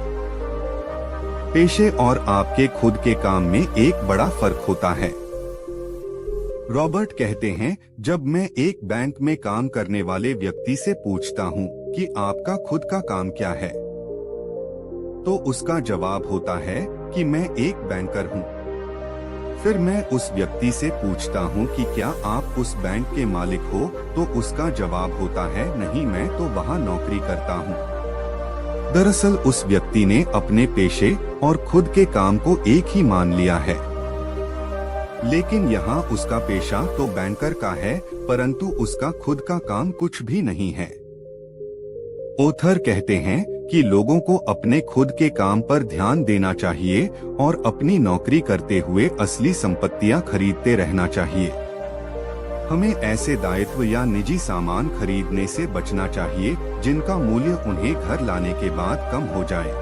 S1: पेशे और आपके खुद के काम में एक बड़ा फर्क होता है। रॉबर्ट कहते हैं, जब मैं एक बैंक में काम करने वाले व्यक्ति से पूछता हूँ कि आपका खुद का काम क्या है, तो उसका जवाब होता है कि मैं एक बैंकर हूँ। फिर मैं उस व्यक्ति से पूछता हूँ कि क्या आप उस बैंक के मालिक हो, तो उसका जवाब होता है नहीं, मैं तो वहाँ नौकरी करता हूँ। दरअसल उस व्यक्ति ने अपने पेशे और खुद के काम को एक ही मान लिया है। लेकिन यहाँ उसका पेशा तो बैंकर का है, परंतु उसका खुद का काम कुछ भी नहीं है। ओथर कहते हैं कि लोगों को अपने खुद के काम पर ध्यान देना चाहिए और अपनी नौकरी करते हुए असली संपत्तियां खरीदते रहना चाहिए। हमें ऐसे दायित्व या निजी सामान खरीदने से बचना चाहिए जिनका मूल्य उन्हें घर लाने के बाद कम हो जाए,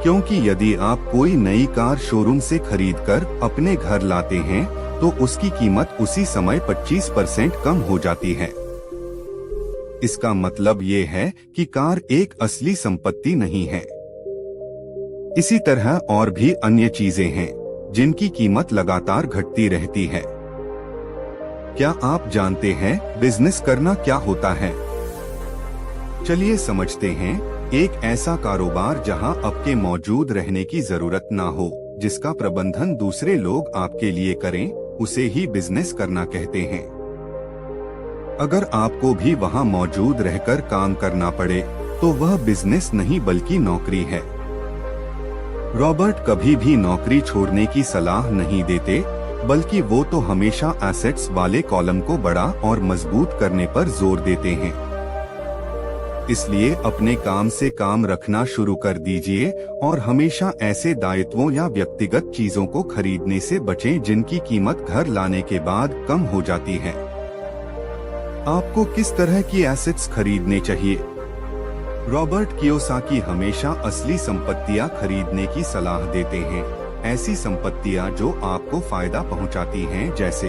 S1: क्योंकि यदि आप कोई नई कार शोरूम से खरीदकर अपने घर लाते हैं तो उसकी कीमत उसी समय 25% कम हो जाती है। इसका मतलब ये है कि कार एक असली संपत्ति नहीं है। इसी तरह और भी अन्य चीजें हैं जिनकी कीमत लगातार घटती रहती है। क्या आप जानते हैं बिजनेस करना क्या होता है? चलिए समझते हैं। एक ऐसा कारोबार जहां आपके मौजूद रहने की जरूरत ना हो, जिसका प्रबंधन दूसरे लोग आपके लिए करें, उसे ही बिजनेस करना कहते हैं। अगर आपको भी वहां मौजूद रहकर काम करना पड़े तो वह बिजनेस नहीं बल्कि नौकरी है। रॉबर्ट कभी भी नौकरी छोड़ने की सलाह नहीं देते, बल्कि वो तो हमेशा एसेट्स वाले कॉलम को बड़ा और मजबूत करने पर जोर देते हैं। इसलिए अपने काम से काम रखना शुरू कर दीजिए और हमेशा ऐसे दायित्वों या व्यक्तिगत चीजों को खरीदने से बचें जिनकी कीमत घर लाने के बाद कम हो जाती है। आपको किस तरह की एसेट्स खरीदने चाहिए? रॉबर्ट कियोसाकी हमेशा असली संपत्तियां खरीदने की सलाह देते हैं। ऐसी संपत्तियां जो आपको फायदा पहुंचाती हैं, जैसे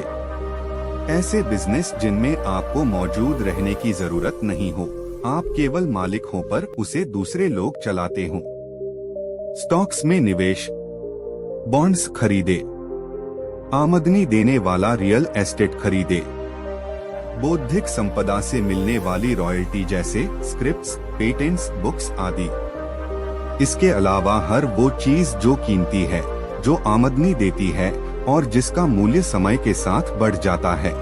S1: ऐसे बिजनेस जिनमें आपको मौजूद रहने की जरूरत नहीं हो, आप केवल मालिक हो पर उसे दूसरे लोग चलाते हों। स्टॉक्स में निवेश, बॉन्ड्स खरीदे, आमदनी देने वाला रियल एस्टेट खरीदे, बौद्धिक संपदा से मिलने वाली रॉयल्टी जैसे स्क्रिप्ट्स, पेटेंट्स, बुक्स आदि। इसके अलावा हर वो चीज जो कीमती है, जो आमदनी देती है और जिसका मूल्य समय के साथ बढ़ जाता है।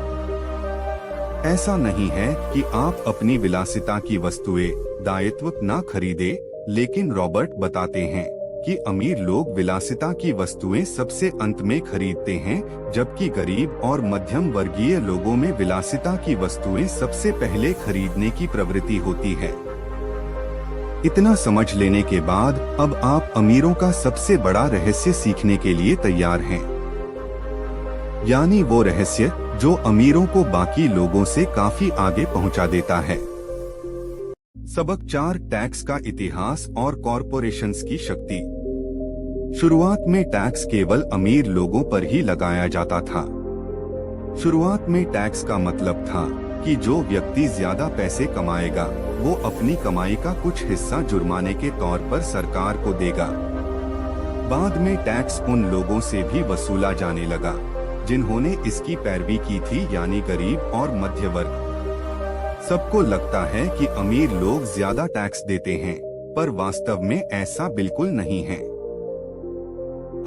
S1: ऐसा नहीं है कि आप अपनी विलासिता की वस्तुएं, दायित्व न खरीदे, लेकिन रॉबर्ट बताते हैं कि अमीर लोग विलासिता की वस्तुएं सबसे अंत में खरीदते हैं, जबकि गरीब और मध्यम वर्गीय लोगों में विलासिता की वस्तुएं सबसे पहले खरीदने की प्रवृत्ति होती है। इतना समझ लेने के बाद अब आप अमीरों का सबसे बड़ा रहस्य सीखने के लिए तैयार हैं, यानी वो रहस्य जो अमीरों को बाकी लोगों से काफी आगे पहुंचा देता है। सबक 4, टैक्स का इतिहास और कॉरपोरेशंस की शक्ति। शुरुआत में टैक्स केवल अमीर लोगों पर ही लगाया जाता था। शुरुआत में टैक्स का मतलब था कि जो व्यक्ति ज्यादा पैसे कमाएगा वो अपनी कमाई का कुछ हिस्सा जुर्माने के तौर पर सरकार को देगा। बाद में टैक्स उन लोगों से भी वसूला जाने लगा जिन्होंने इसकी पैरवी की थी, यानी गरीब और मध्य वर्ग। सबको लगता है कि अमीर लोग ज्यादा टैक्स देते हैं, पर वास्तव में ऐसा बिल्कुल नहीं है।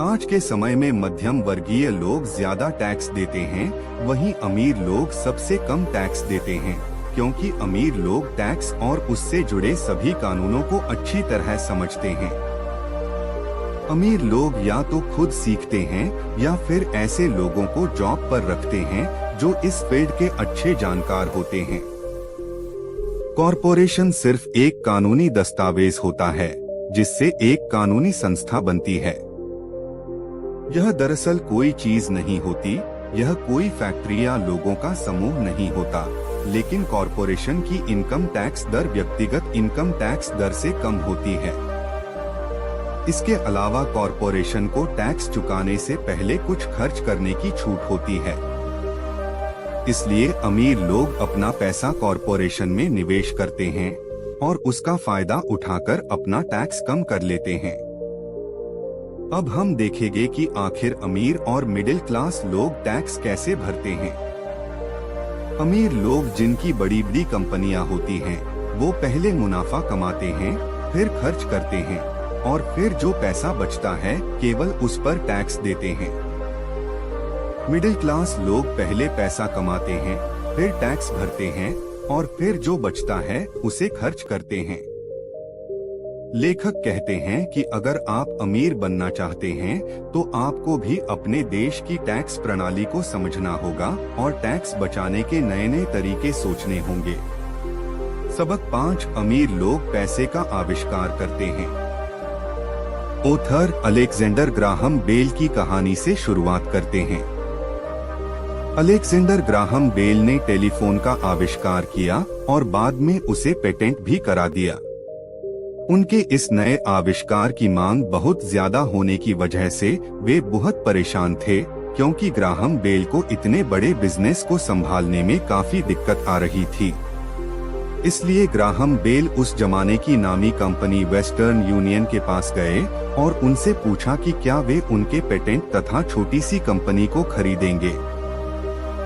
S1: आज के समय में मध्यम वर्गीय लोग ज्यादा टैक्स देते हैं, वहीं अमीर लोग सबसे कम टैक्स देते हैं, क्योंकि अमीर लोग टैक्स और उससे जुड़े सभी कानूनों को अच्छी तरह समझते हैं। अमीर लोग या तो खुद सीखते हैं या फिर ऐसे लोगों को जॉब पर रखते हैं जो इस फील्ड के अच्छे जानकार होते हैं। कॉरपोरेशन सिर्फ एक कानूनी दस्तावेज होता है जिससे एक कानूनी संस्था बनती है। यह दरअसल कोई चीज नहीं होती, यह कोई फैक्ट्री या लोगों का समूह नहीं होता, लेकिन कॉरपोरेशन की इनकम टैक्स दर व्यक्तिगत इनकम टैक्स दर से कम होती है। इसके अलावा कॉरपोरेशन को टैक्स चुकाने से पहले कुछ खर्च करने की छूट होती है। इसलिए अमीर लोग अपना पैसा कॉरपोरेशन में निवेश करते हैं और उसका फायदा उठाकर अपना टैक्स कम कर लेते हैं। अब हम देखेंगे कि आखिर अमीर और मिडिल क्लास लोग टैक्स कैसे भरते हैं। अमीर लोग जिनकी बड़ी बड़ी कंपनियां होती हैं, वो पहले मुनाफा कमाते हैं, फिर खर्च करते हैं और फिर जो पैसा बचता है केवल उस पर टैक्स देते हैं। मिडिल क्लास लोग पहले पैसा कमाते हैं, फिर टैक्स भरते हैं और फिर जो बचता है उसे खर्च करते हैं। लेखक कहते हैं कि अगर आप अमीर बनना चाहते हैं तो आपको भी अपने देश की टैक्स प्रणाली को समझना होगा और टैक्स बचाने के नए नए तरीके सोचने होंगे। सबक 5, अमीर लोग पैसे का आविष्कार करते हैं। ऑथर अलेक्जेंडर ग्राहम बेल की कहानी से शुरुआत करते हैं। अलेक्जेंडर ग्राहम बेल ने टेलीफोन का आविष्कार किया और बाद में उसे पेटेंट भी करा दिया। उनके इस नए आविष्कार की मांग बहुत ज्यादा होने की वजह से वे बहुत परेशान थे, क्योंकि ग्राहम बेल को इतने बड़े बिजनेस को संभालने में काफी दिक्कत आ रही थी। इसलिए ग्राहम बेल उस जमाने की नामी कंपनी वेस्टर्न यूनियन के पास गए और उनसे पूछा कि क्या वे उनके पेटेंट तथा छोटी सी कंपनी को खरीदेंगे।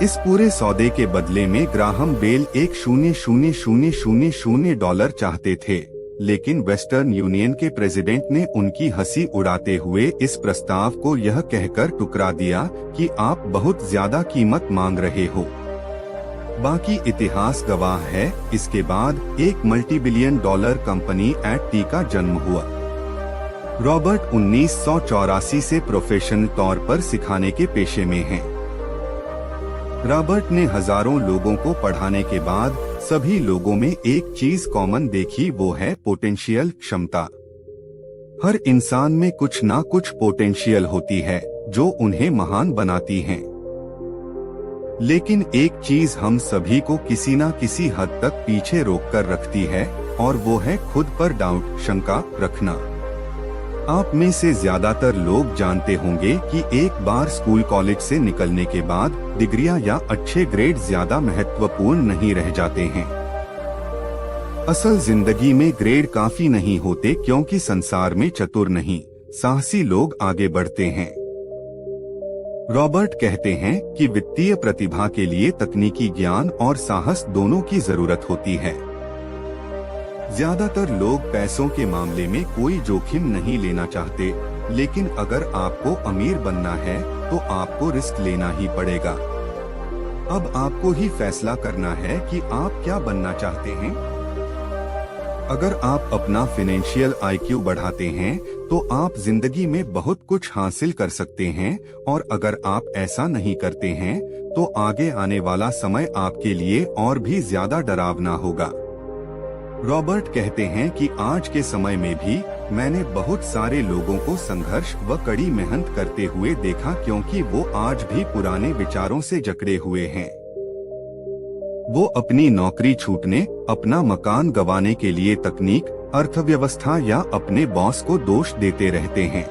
S1: इस पूरे सौदे के बदले में ग्राहम बेल $1,000,000 चाहते थे, लेकिन वेस्टर्न यूनियन के प्रेसिडेंट ने उनकी हंसी उड़ाते हुए इस प्रस्ताव को यह कहकर टुकरा दिया कि आप बहुत ज्यादा कीमत मांग रहे हो। बाकी इतिहास गवाह है। इसके बाद एक मल्टी-बिलियन डॉलर कंपनी एट का जन्म हुआ। रॉबर्ट 1984 से प्रोफेशनल तौर पर सिखाने के पेशे में हैं। रॉबर्ट ने हजारों लोगों को पढ़ाने के बाद सभी लोगों में एक चीज कॉमन देखी, वो है पोटेंशियल, क्षमता। हर इंसान में कुछ ना कुछ पोटेंशियल होती है जो उन्हें महान बनाती है। लेकिन एक चीज हम सभी को किसी न किसी हद तक पीछे रोककर रखती है और वो है खुद पर डाउट, शंका रखना। आप में से ज्यादातर लोग जानते होंगे कि एक बार स्कूल कॉलेज से निकलने के बाद डिग्रियां या अच्छे ग्रेड ज्यादा महत्वपूर्ण नहीं रह जाते हैं। असल जिंदगी में ग्रेड काफी नहीं होते, क्योंकि संसार में चतुर नहीं, साहसी लोग आगे बढ़ते हैं। रॉबर्ट कहते हैं कि वित्तीय प्रतिभा के लिए तकनीकी ज्ञान और साहस दोनों की जरूरत होती है। ज्यादातर लोग पैसों के मामले में कोई जोखिम नहीं लेना चाहते, लेकिन अगर आपको अमीर बनना है तो आपको रिस्क लेना ही पड़ेगा। अब आपको ही फैसला करना है कि आप क्या बनना चाहते हैं। अगर आप अपना फाइनेंशियल IQ बढ़ाते हैं तो आप जिंदगी में बहुत कुछ हासिल कर सकते हैं, और अगर आप ऐसा नहीं करते हैं तो आगे आने वाला समय आपके लिए और भी ज्यादा डरावना होगा। रॉबर्ट कहते हैं कि आज के समय में भी मैंने बहुत सारे लोगों को संघर्ष व कड़ी मेहनत करते हुए देखा, क्योंकि वो आज भी पुराने विचारों से जकड़े हुए हैं। वो अपनी नौकरी छूटने, अपना मकान गंवाने के लिए तकनीक, अर्थव्यवस्था या अपने बॉस को दोष देते रहते हैं।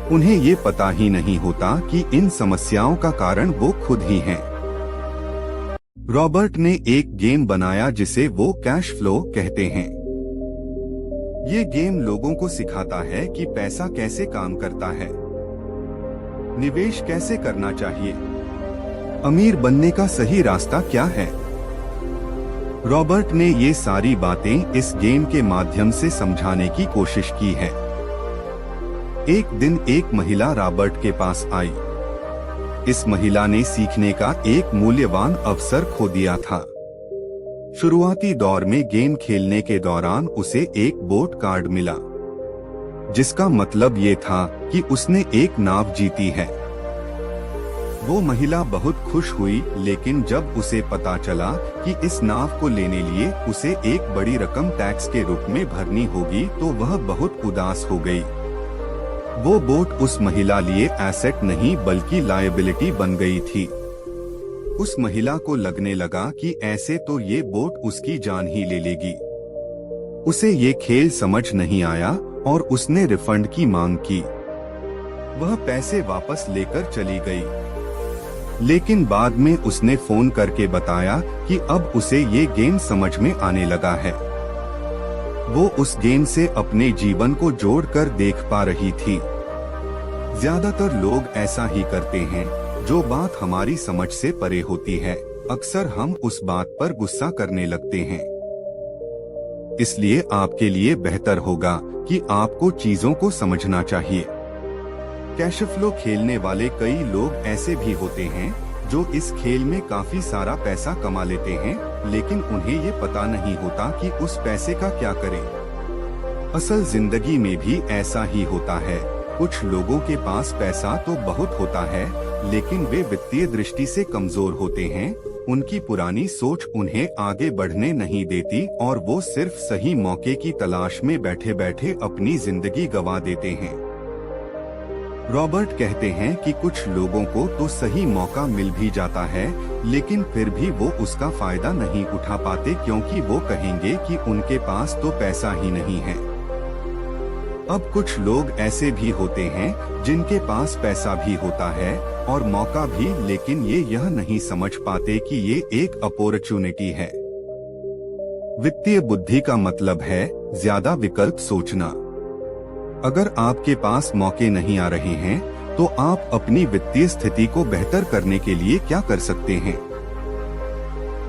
S1: उन्हें ये पता ही नहीं होता कि इन समस्याओं का कारण वो खुद ही हैं। रॉबर्ट ने एक गेम बनाया जिसे वो कैश फ्लो कहते हैं। ये गेम लोगों को सिखाता है कि पैसा कैसे काम करता है, निवेश कैसे करना चाहिए, अमीर बनने का सही रास्ता क्या है। रॉबर्ट ने ये सारी बातें इस गेम के माध्यम से समझाने की कोशिश की है। एक दिन एक महिला रॉबर्ट के पास आई। इस महिला ने सीखने का एक मूल्यवान अवसर खो दिया था। शुरुआती दौर में गेम खेलने के दौरान उसे एक बोट कार्ड मिला, जिसका मतलब ये था कि उसने एक नाव जीती है। वो महिला बहुत खुश हुई, लेकिन जब उसे पता चला कि इस नाव को लेने लिए उसे एक बड़ी रकम टैक्स के रूप में भरनी होगी तो वह बहुत उदास हो गई। वो बोट उस महिला लिए एसेट नहीं बल्कि लायबिलिटी बन गई थी। उस महिला को लगने लगा कि ऐसे तो ये बोट उसकी जान ही ले लेगी। उसे ये खेल समझ नहीं आया और उसने रिफंड की मांग की। वह पैसे वापस लेकर चली गई, लेकिन बाद में उसने फोन करके बताया कि अब उसे ये गेम समझ में आने लगा है। वो उस गेम से अपने जीवन को जोड़कर देख पा रही थी। ज्यादातर लोग ऐसा ही करते हैं, जो बात हमारी समझ से परे होती है, अक्सर हम उस बात पर गुस्सा करने लगते हैं। इसलिए आपके लिए बेहतर होगा कि आपको चीजों को समझना चाहिए। कैश फ्लो खेलने वाले कई लोग ऐसे भी होते हैं जो इस खेल में काफी सारा पैसा कमा लेते हैं, लेकिन उन्हें ये पता नहीं होता कि उस पैसे का क्या करें। असल जिंदगी में भी ऐसा ही होता है। कुछ लोगों के पास पैसा तो बहुत होता है, लेकिन वे वित्तीय दृष्टि से कमजोर होते हैं। उनकी पुरानी सोच उन्हें आगे बढ़ने नहीं देती और वो सिर्फ सही मौके की तलाश में बैठे बैठे अपनी जिंदगी गंवा देते हैं। रॉबर्ट कहते हैं कि कुछ लोगों को तो सही मौका मिल भी जाता है, लेकिन फिर भी वो उसका फायदा नहीं उठा पाते, क्योंकि वो कहेंगे कि उनके पास तो पैसा ही नहीं है। अब कुछ लोग ऐसे भी होते हैं जिनके पास पैसा भी होता है और मौका भी, लेकिन ये यह नहीं समझ पाते कि ये एक अपॉर्चुनिटी है। वित्तीय बुद्धि का मतलब है ज्यादा विकल्प सोचना। अगर आपके पास मौके नहीं आ रहे हैं, तो आप अपनी वित्तीय स्थिति को बेहतर करने के लिए क्या कर सकते हैं?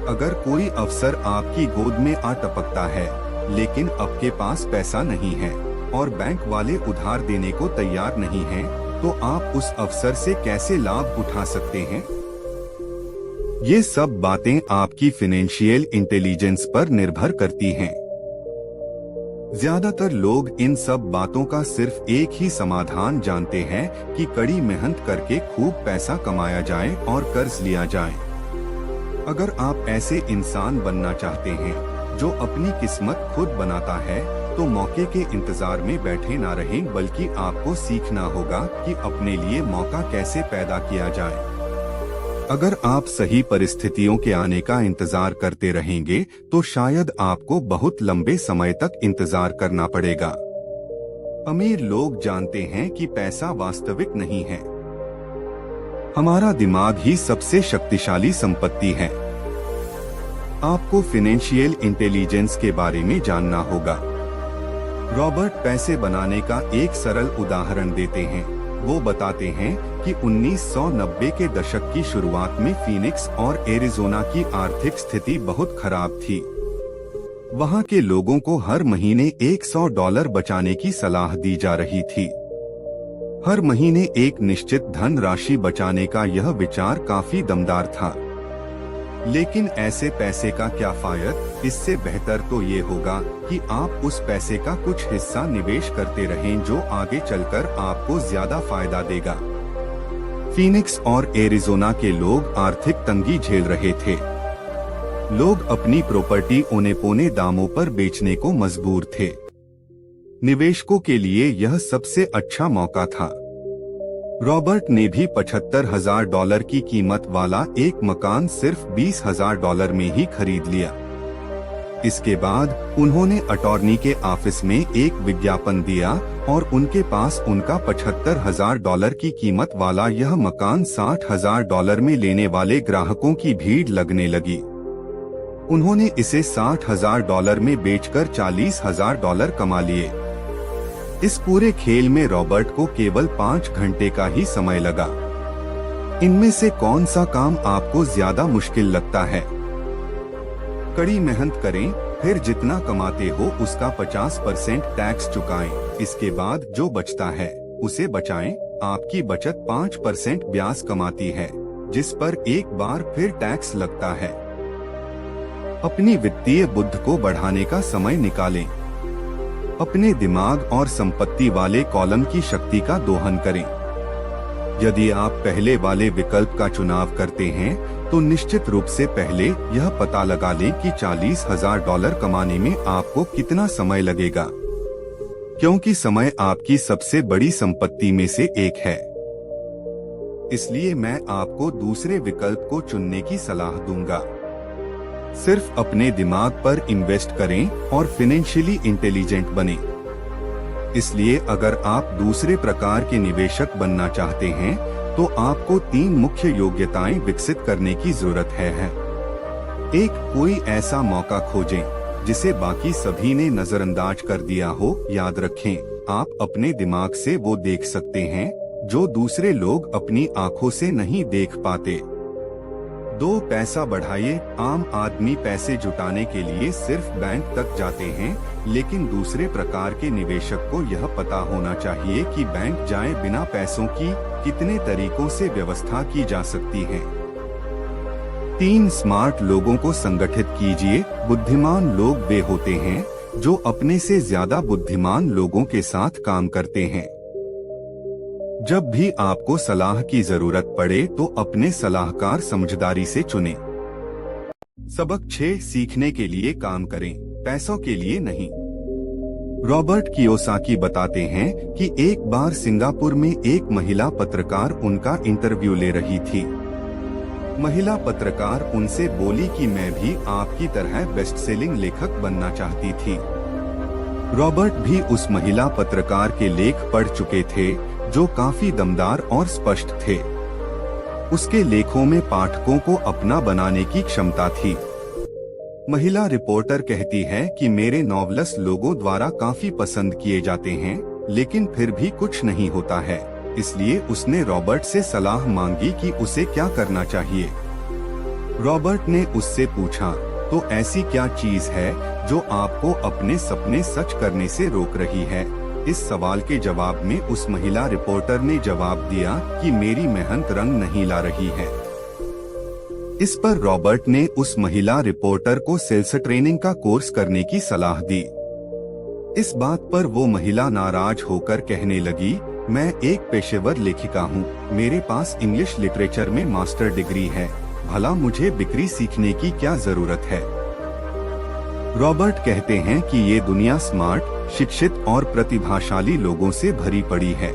S1: अगर कोई अवसर आपकी गोद में आ टपकता है, लेकिन आपके पास पैसा नहीं है और बैंक वाले उधार देने को तैयार नहीं हैं, तो आप उस अवसर से कैसे लाभ उठा सकते हैं? ये सब बातें आपकी फाइनेंशियल इंटेलिजेंस पर निर्भर करती हैं। ज्यादातर लोग इन सब बातों का सिर्फ एक ही समाधान जानते हैं कि कड़ी मेहनत करके खूब पैसा कमाया जाए और कर्ज लिया जाए। अगर आप ऐसे इंसान बनना चाहते हैं जो अपनी किस्मत खुद बनाता है, तो मौके के इंतजार में बैठे ना रहें, बल्कि आपको सीखना होगा कि अपने लिए मौका कैसे पैदा किया जाए। अगर आप सही परिस्थितियों के आने का इंतजार करते रहेंगे, तो शायद आपको बहुत लंबे समय तक इंतजार करना पड़ेगा। अमीर लोग जानते हैं कि पैसा वास्तविक नहीं है। हमारा दिमाग ही सबसे शक्तिशाली संपत्ति है। आपको फाइनेंशियल इंटेलिजेंस के बारे में जानना होगा। रॉबर्ट पैसे बनाने का एक सरल उदाहरण देते हैं। वो बताते हैं कि 1990 के दशक की शुरुआत में फीनिक्स और एरिज़ोना की आर्थिक स्थिति बहुत खराब थी। वहाँ के लोगों को हर महीने $100 बचाने की सलाह दी जा रही थी। हर महीने एक निश्चित धन राशि बचाने का यह विचार काफी दमदार था। लेकिन ऐसे पैसे का क्या फायदा? इससे बेहतर तो ये होगा कि आप उस पैसे का कुछ हिस्सा निवेश करते रहें, जो आगे चलकर आपको ज्यादा फायदा देगा। फीनिक्स और एरिज़ोना के लोग आर्थिक तंगी झेल रहे थे। लोग अपनी प्रॉपर्टी औने पौने दामों पर बेचने को मजबूर थे। निवेशकों के लिए यह सबसे अच्छा मौका था। रॉबर्ट ने भी $75,000 की कीमत वाला एक मकान सिर्फ $20,000 में ही खरीद लिया। इसके बाद उन्होंने अटॉर्नी के ऑफिस में एक विज्ञापन दिया और उनके पास उनका $75,000 की कीमत वाला यह मकान $60,000 में लेने वाले ग्राहकों की भीड़ लगने लगी। उन्होंने इसे $60,000 में बेचकर $40,000 कमा लिए। इस पूरे खेल में रॉबर्ट को केवल 5 घंटे का ही समय लगा। इनमें से कौन सा काम आपको ज्यादा मुश्किल लगता है? कड़ी मेहनत करें, फिर जितना कमाते हो उसका 50% टैक्स चुकाएं। इसके बाद जो बचता है उसे बचाएं। आपकी बचत 5% ब्याज कमाती है, जिस पर एक बार फिर टैक्स लगता है। अपनी वित्तीय बुद्धि को बढ़ाने का समय निकालें। अपने दिमाग और संपत्ति वाले कॉलम की शक्ति का दोहन करें। यदि आप पहले वाले विकल्प का चुनाव करते हैं, तो निश्चित रूप से पहले यह पता लगा लें कि $40,000 कमाने में आपको कितना समय लगेगा, क्योंकि समय आपकी सबसे बड़ी संपत्ति में से एक है। इसलिए मैं आपको दूसरे विकल्प को चुनने की सलाह दूंगा। सिर्फ अपने दिमाग पर इन्वेस्ट करें और फाइनेंशियली इंटेलिजेंट बनें। इसलिए अगर आप दूसरे प्रकार के निवेशक बनना चाहते हैं, तो आपको 3 मुख्य योग्यताएं विकसित करने की जरूरत है। 1. कोई ऐसा मौका खोजें जिसे बाकी सभी ने नजरअंदाज कर दिया हो। याद रखें, आप अपने दिमाग से वो देख सकते हैं जो दूसरे लोग अपनी आंखों से नहीं देख पाते। 2. पैसा बढ़ाइए। आम आदमी पैसे जुटाने के लिए सिर्फ बैंक तक जाते हैं, लेकिन दूसरे प्रकार के निवेशक को यह पता होना चाहिए कि बैंक जाए बिना पैसों की कितने तरीकों से व्यवस्था की जा सकती है। 3. स्मार्ट लोगों को संगठित कीजिए। बुद्धिमान लोग वे होते हैं जो अपने से ज्यादा बुद्धिमान लोगों के साथ काम करते हैं। जब भी आपको सलाह की जरूरत पड़े तो अपने सलाहकार समझदारी से चुनें। सबक 6, सीखने के लिए काम करें, पैसों के लिए नहीं। रॉबर्ट कियोसाकी बताते हैं कि एक बार सिंगापुर में एक महिला पत्रकार उनका इंटरव्यू ले रही थी। महिला पत्रकार उनसे बोली कि मैं भी आपकी तरह बेस्ट सेलिंग लेखक बनना चाहती थी। रॉबर्ट भी उस महिला पत्रकार के लेख पढ़ चुके थे, जो काफी दमदार और स्पष्ट थे। उसके लेखों में पाठकों को अपना बनाने की क्षमता थी। महिला रिपोर्टर कहती है कि मेरे नॉवल्स लोगों द्वारा काफी पसंद किए जाते हैं, लेकिन फिर भी कुछ नहीं होता है। इसलिए उसने रॉबर्ट से सलाह मांगी कि उसे क्या करना चाहिए। रॉबर्ट ने उससे पूछा, तो ऐसी क्या चीज है जो आपको अपने सपने सच करने से रोक रही है? इस सवाल के जवाब में उस महिला रिपोर्टर ने जवाब दिया कि मेरी मेहनत रंग नहीं ला रही है। इस पर रॉबर्ट ने उस महिला रिपोर्टर को सेल्स ट्रेनिंग का कोर्स करने की सलाह दी। इस बात पर वो महिला नाराज होकर कहने लगी, मैं एक पेशेवर लेखिका हूँ, मेरे पास इंग्लिश लिटरेचर में मास्टर डिग्री है, भला मुझे बिक्री सीखने की क्या जरूरत है? रॉबर्ट कहते हैं कि ये दुनिया स्मार्ट, शिक्षित और प्रतिभाशाली लोगों से भरी पड़ी है।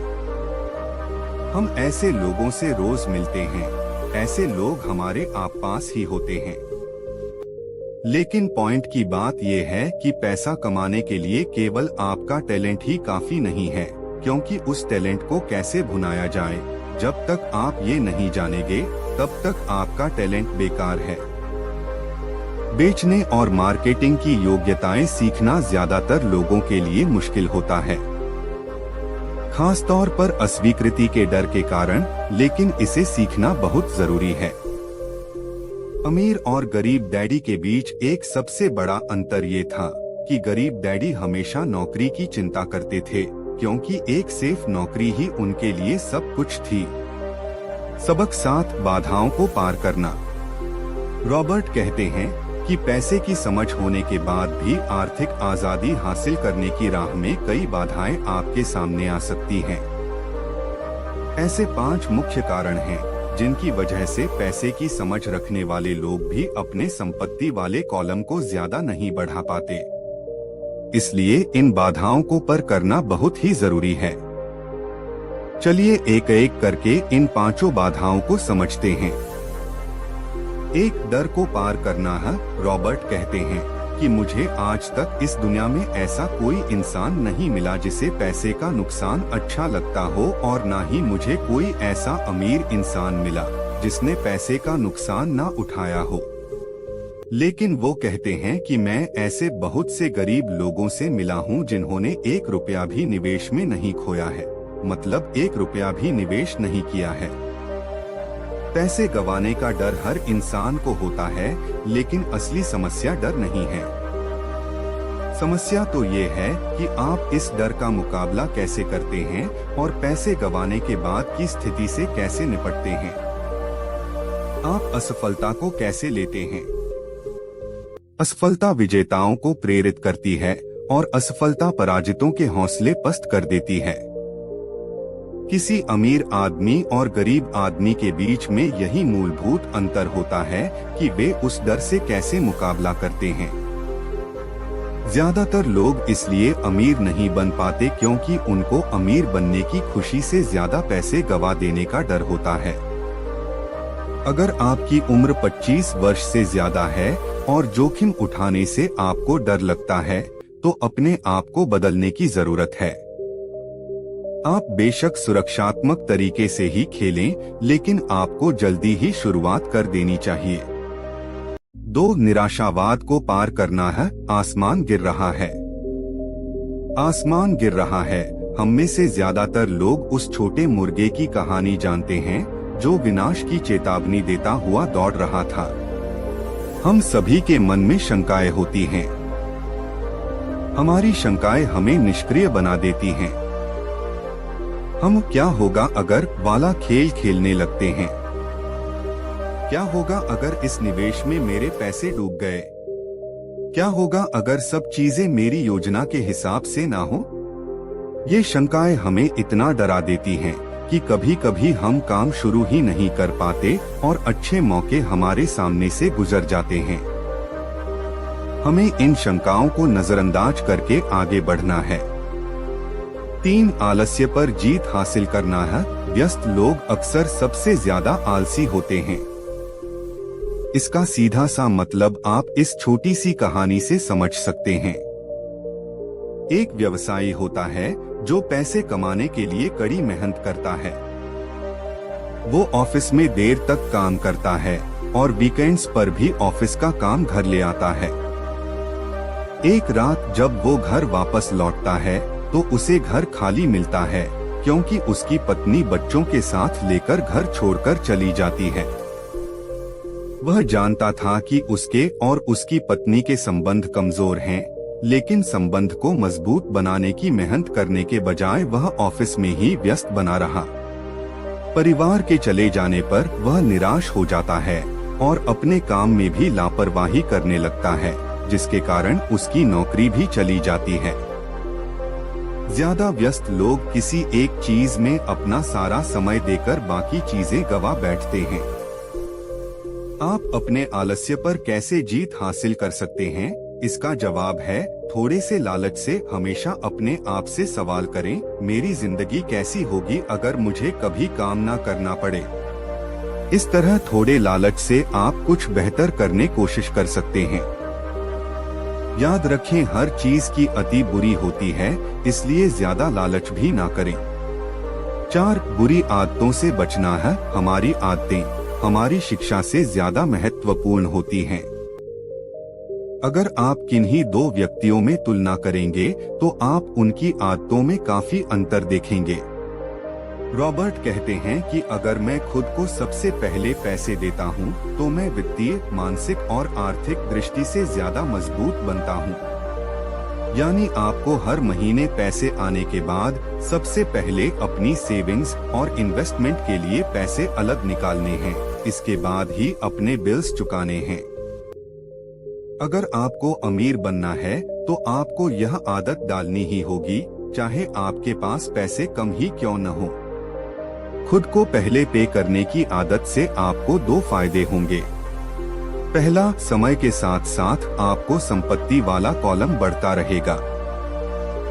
S1: हम ऐसे लोगों से रोज मिलते हैं, ऐसे लोग हमारे आसपास ही होते हैं। लेकिन पॉइंट की बात यह है कि पैसा कमाने के लिए केवल आपका टैलेंट ही काफी नहीं है, क्योंकि उस टैलेंट को कैसे भुनाया जाए, जब तक आप ये नहीं जानेंगे, तब तक आपका टैलेंट बेकार है। बेचने और मार्केटिंग की योग्यताएं सीखना ज्यादातर लोगों के लिए मुश्किल होता है, खासतौर पर अस्वीकृति के डर के कारण, लेकिन इसे सीखना बहुत जरूरी है। अमीर और गरीब डैडी के बीच एक सबसे बड़ा अंतर ये था कि गरीब डैडी हमेशा नौकरी की चिंता करते थे, क्योंकि एक सेफ नौकरी ही उनके लिए सब कुछ थी। सबक 7, बाधाओं को पार करना। रॉबर्ट कहते हैं कि पैसे की समझ होने के बाद भी आर्थिक आजादी हासिल करने की राह में कई बाधाएं आपके सामने आ सकती हैं। ऐसे 5 मुख्य कारण हैं जिनकी वजह से पैसे की समझ रखने वाले लोग भी अपने संपत्ति वाले कॉलम को ज्यादा नहीं बढ़ा पाते। इसलिए इन बाधाओं को पार करना बहुत ही जरूरी है। चलिए एक एक करके इन 5 बाधाओं को समझते हैं। एक, डर को पार करना है। रॉबर्ट कहते हैं कि मुझे आज तक इस दुनिया में ऐसा कोई इंसान नहीं मिला जिसे पैसे का नुकसान अच्छा लगता हो, और ना ही मुझे कोई ऐसा अमीर इंसान मिला जिसने पैसे का नुकसान ना उठाया हो। लेकिन वो कहते हैं कि मैं ऐसे बहुत से गरीब लोगों से मिला हूँ जिन्होंने 1 रुपया भी निवेश में नहीं खोया है, मतलब 1 रुपया भी निवेश नहीं किया है। पैसे गंवाने का डर हर इंसान को होता है, लेकिन असली समस्या डर नहीं है। समस्या तो ये है कि आप इस डर का मुकाबला कैसे करते हैं और पैसे गंवाने के बाद की स्थिति से कैसे निपटते हैं। आप असफलता को कैसे लेते हैं? असफलता विजेताओं को प्रेरित करती है और असफलता पराजितों के हौसले पस्त कर देती है। किसी अमीर आदमी और गरीब आदमी के बीच में यही मूलभूत अंतर होता है कि वे उस डर से कैसे मुकाबला करते हैं। ज्यादातर लोग इसलिए अमीर नहीं बन पाते क्योंकि उनको अमीर बनने की खुशी से ज्यादा पैसे गंवा देने का डर होता है। अगर आपकी उम्र 25 वर्ष से ज्यादा है और जोखिम उठाने से आपको डर लगता है, तो अपने आप को बदलने की जरूरत है। आप बेशक सुरक्षात्मक तरीके से ही खेलें, लेकिन आपको जल्दी ही शुरुआत कर देनी चाहिए। 2, निराशावाद को पार करना है। आसमान गिर रहा है। आसमान गिर रहा है। हम में से ज्यादातर लोग उस छोटे मुर्गे की कहानी जानते हैं जो विनाश की चेतावनी देता हुआ दौड़ रहा था। हम सभी के मन में शंकाएं होती हैं। हमारी शंकाएं हमें निष्क्रिय बना देती हैं। हम क्या होगा अगर वाला खेल खेलने लगते हैं? क्या होगा अगर इस निवेश में मेरे पैसे डूब गए? क्या होगा अगर सब चीजें मेरी योजना के हिसाब से ना हो? ये शंकाएं हमें इतना डरा देती हैं कि कभी कभी हम काम शुरू ही नहीं कर पाते और अच्छे मौके हमारे सामने से गुजर जाते हैं। हमें इन शंकाओं को नजरअंदाज करके आगे बढ़ना है। 3 आलस्य पर जीत हासिल करना है। व्यस्त लोग अक्सर सबसे ज्यादा आलसी होते हैं। इसका सीधा सा मतलब आप इस छोटी सी कहानी से समझ सकते हैं। एक व्यवसायी होता है जो पैसे कमाने के लिए कड़ी मेहनत करता है। वो ऑफिस में देर तक काम करता है और वीकेंड्स पर भी ऑफिस का काम घर ले आता है। एक रात जब वो घर वापस लौटता है तो उसे घर खाली मिलता है, क्योंकि उसकी पत्नी बच्चों के साथ लेकर घर छोड़कर चली जाती है। वह जानता था कि उसके और उसकी पत्नी के संबंध कमजोर हैं, लेकिन संबंध को मजबूत बनाने की मेहनत करने के बजाय वह ऑफिस में ही व्यस्त बना रहा। परिवार के चले जाने पर वह निराश हो जाता है और अपने काम में भी लापरवाही करने लगता है, जिसके कारण उसकी नौकरी भी चली जाती है। ज्यादा व्यस्त लोग किसी एक चीज में अपना सारा समय देकर बाकी चीजें गवा बैठते हैं। आप अपने आलस्य पर कैसे जीत हासिल कर सकते हैं? इसका जवाब है, थोड़े से लालच से हमेशा अपने आप से सवाल करें, मेरी जिंदगी कैसी होगी अगर मुझे कभी काम ना करना पड़े। इस तरह थोड़े लालच से आप कुछ बेहतर करने कोशिश कर सकते हैं। याद रखें, हर चीज की अति बुरी होती है, इसलिए ज्यादा लालच भी ना करें। 4 बुरी आदतों से बचना है। हमारी आदतें हमारी शिक्षा से ज्यादा महत्वपूर्ण होती हैं। अगर आप किन्हीं 2 व्यक्तियों में तुलना करेंगे तो आप उनकी आदतों में काफी अंतर देखेंगे। रॉबर्ट कहते हैं कि अगर मैं खुद को सबसे पहले पैसे देता हूं, तो मैं वित्तीय, मानसिक और आर्थिक दृष्टि से ज्यादा मजबूत बनता हूं। यानी आपको हर महीने पैसे आने के बाद सबसे पहले अपनी सेविंग्स और इन्वेस्टमेंट के लिए पैसे अलग निकालने हैं। इसके बाद ही अपने बिल्स चुकाने हैं। अगर आपको अमीर बनना है तो आपको यह आदत डालनी ही होगी, चाहे आपके पास पैसे कम ही क्यों न हो। खुद को पहले पे करने की आदत से आपको 2 फायदे होंगे। पहला, समय के साथ साथ आपको संपत्ति वाला कॉलम बढ़ता रहेगा।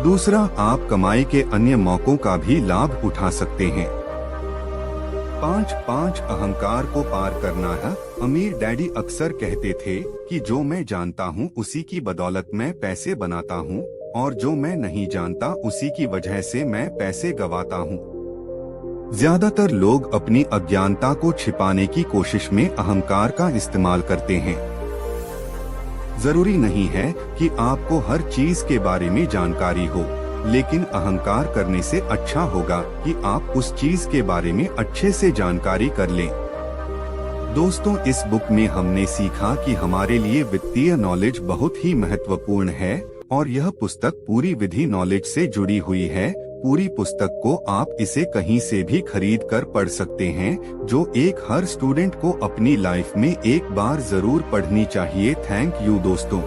S1: दूसरा, आप कमाई के अन्य मौकों का भी लाभ उठा सकते हैं। 5 अहंकार को पार करना है। अमीर डैडी अक्सर कहते थे कि जो मैं जानता हूँ उसी की बदौलत मैं पैसे बनाता हूँ, और जो मैं नहीं जानता उसी की वजह से मैं पैसे गवाता हूँ। ज्यादातर लोग अपनी अज्ञानता को छिपाने की कोशिश में अहंकार का इस्तेमाल करते हैं। जरूरी नहीं है कि आपको हर चीज के बारे में जानकारी हो, लेकिन अहंकार करने से अच्छा होगा कि आप उस चीज के बारे में अच्छे से जानकारी कर लें। दोस्तों, इस बुक में हमने सीखा कि हमारे लिए वित्तीय नॉलेज बहुत ही महत्वपूर्ण है, और यह पुस्तक पूरी विधि नॉलेज से जुड़ी हुई है। पूरी पुस्तक को आप इसे कहीं से भी खरीद कर पढ़ सकते हैं, जो हर स्टूडेंट को अपनी लाइफ में एक बार जरूर पढ़नी चाहिए। थैंक यू दोस्तों।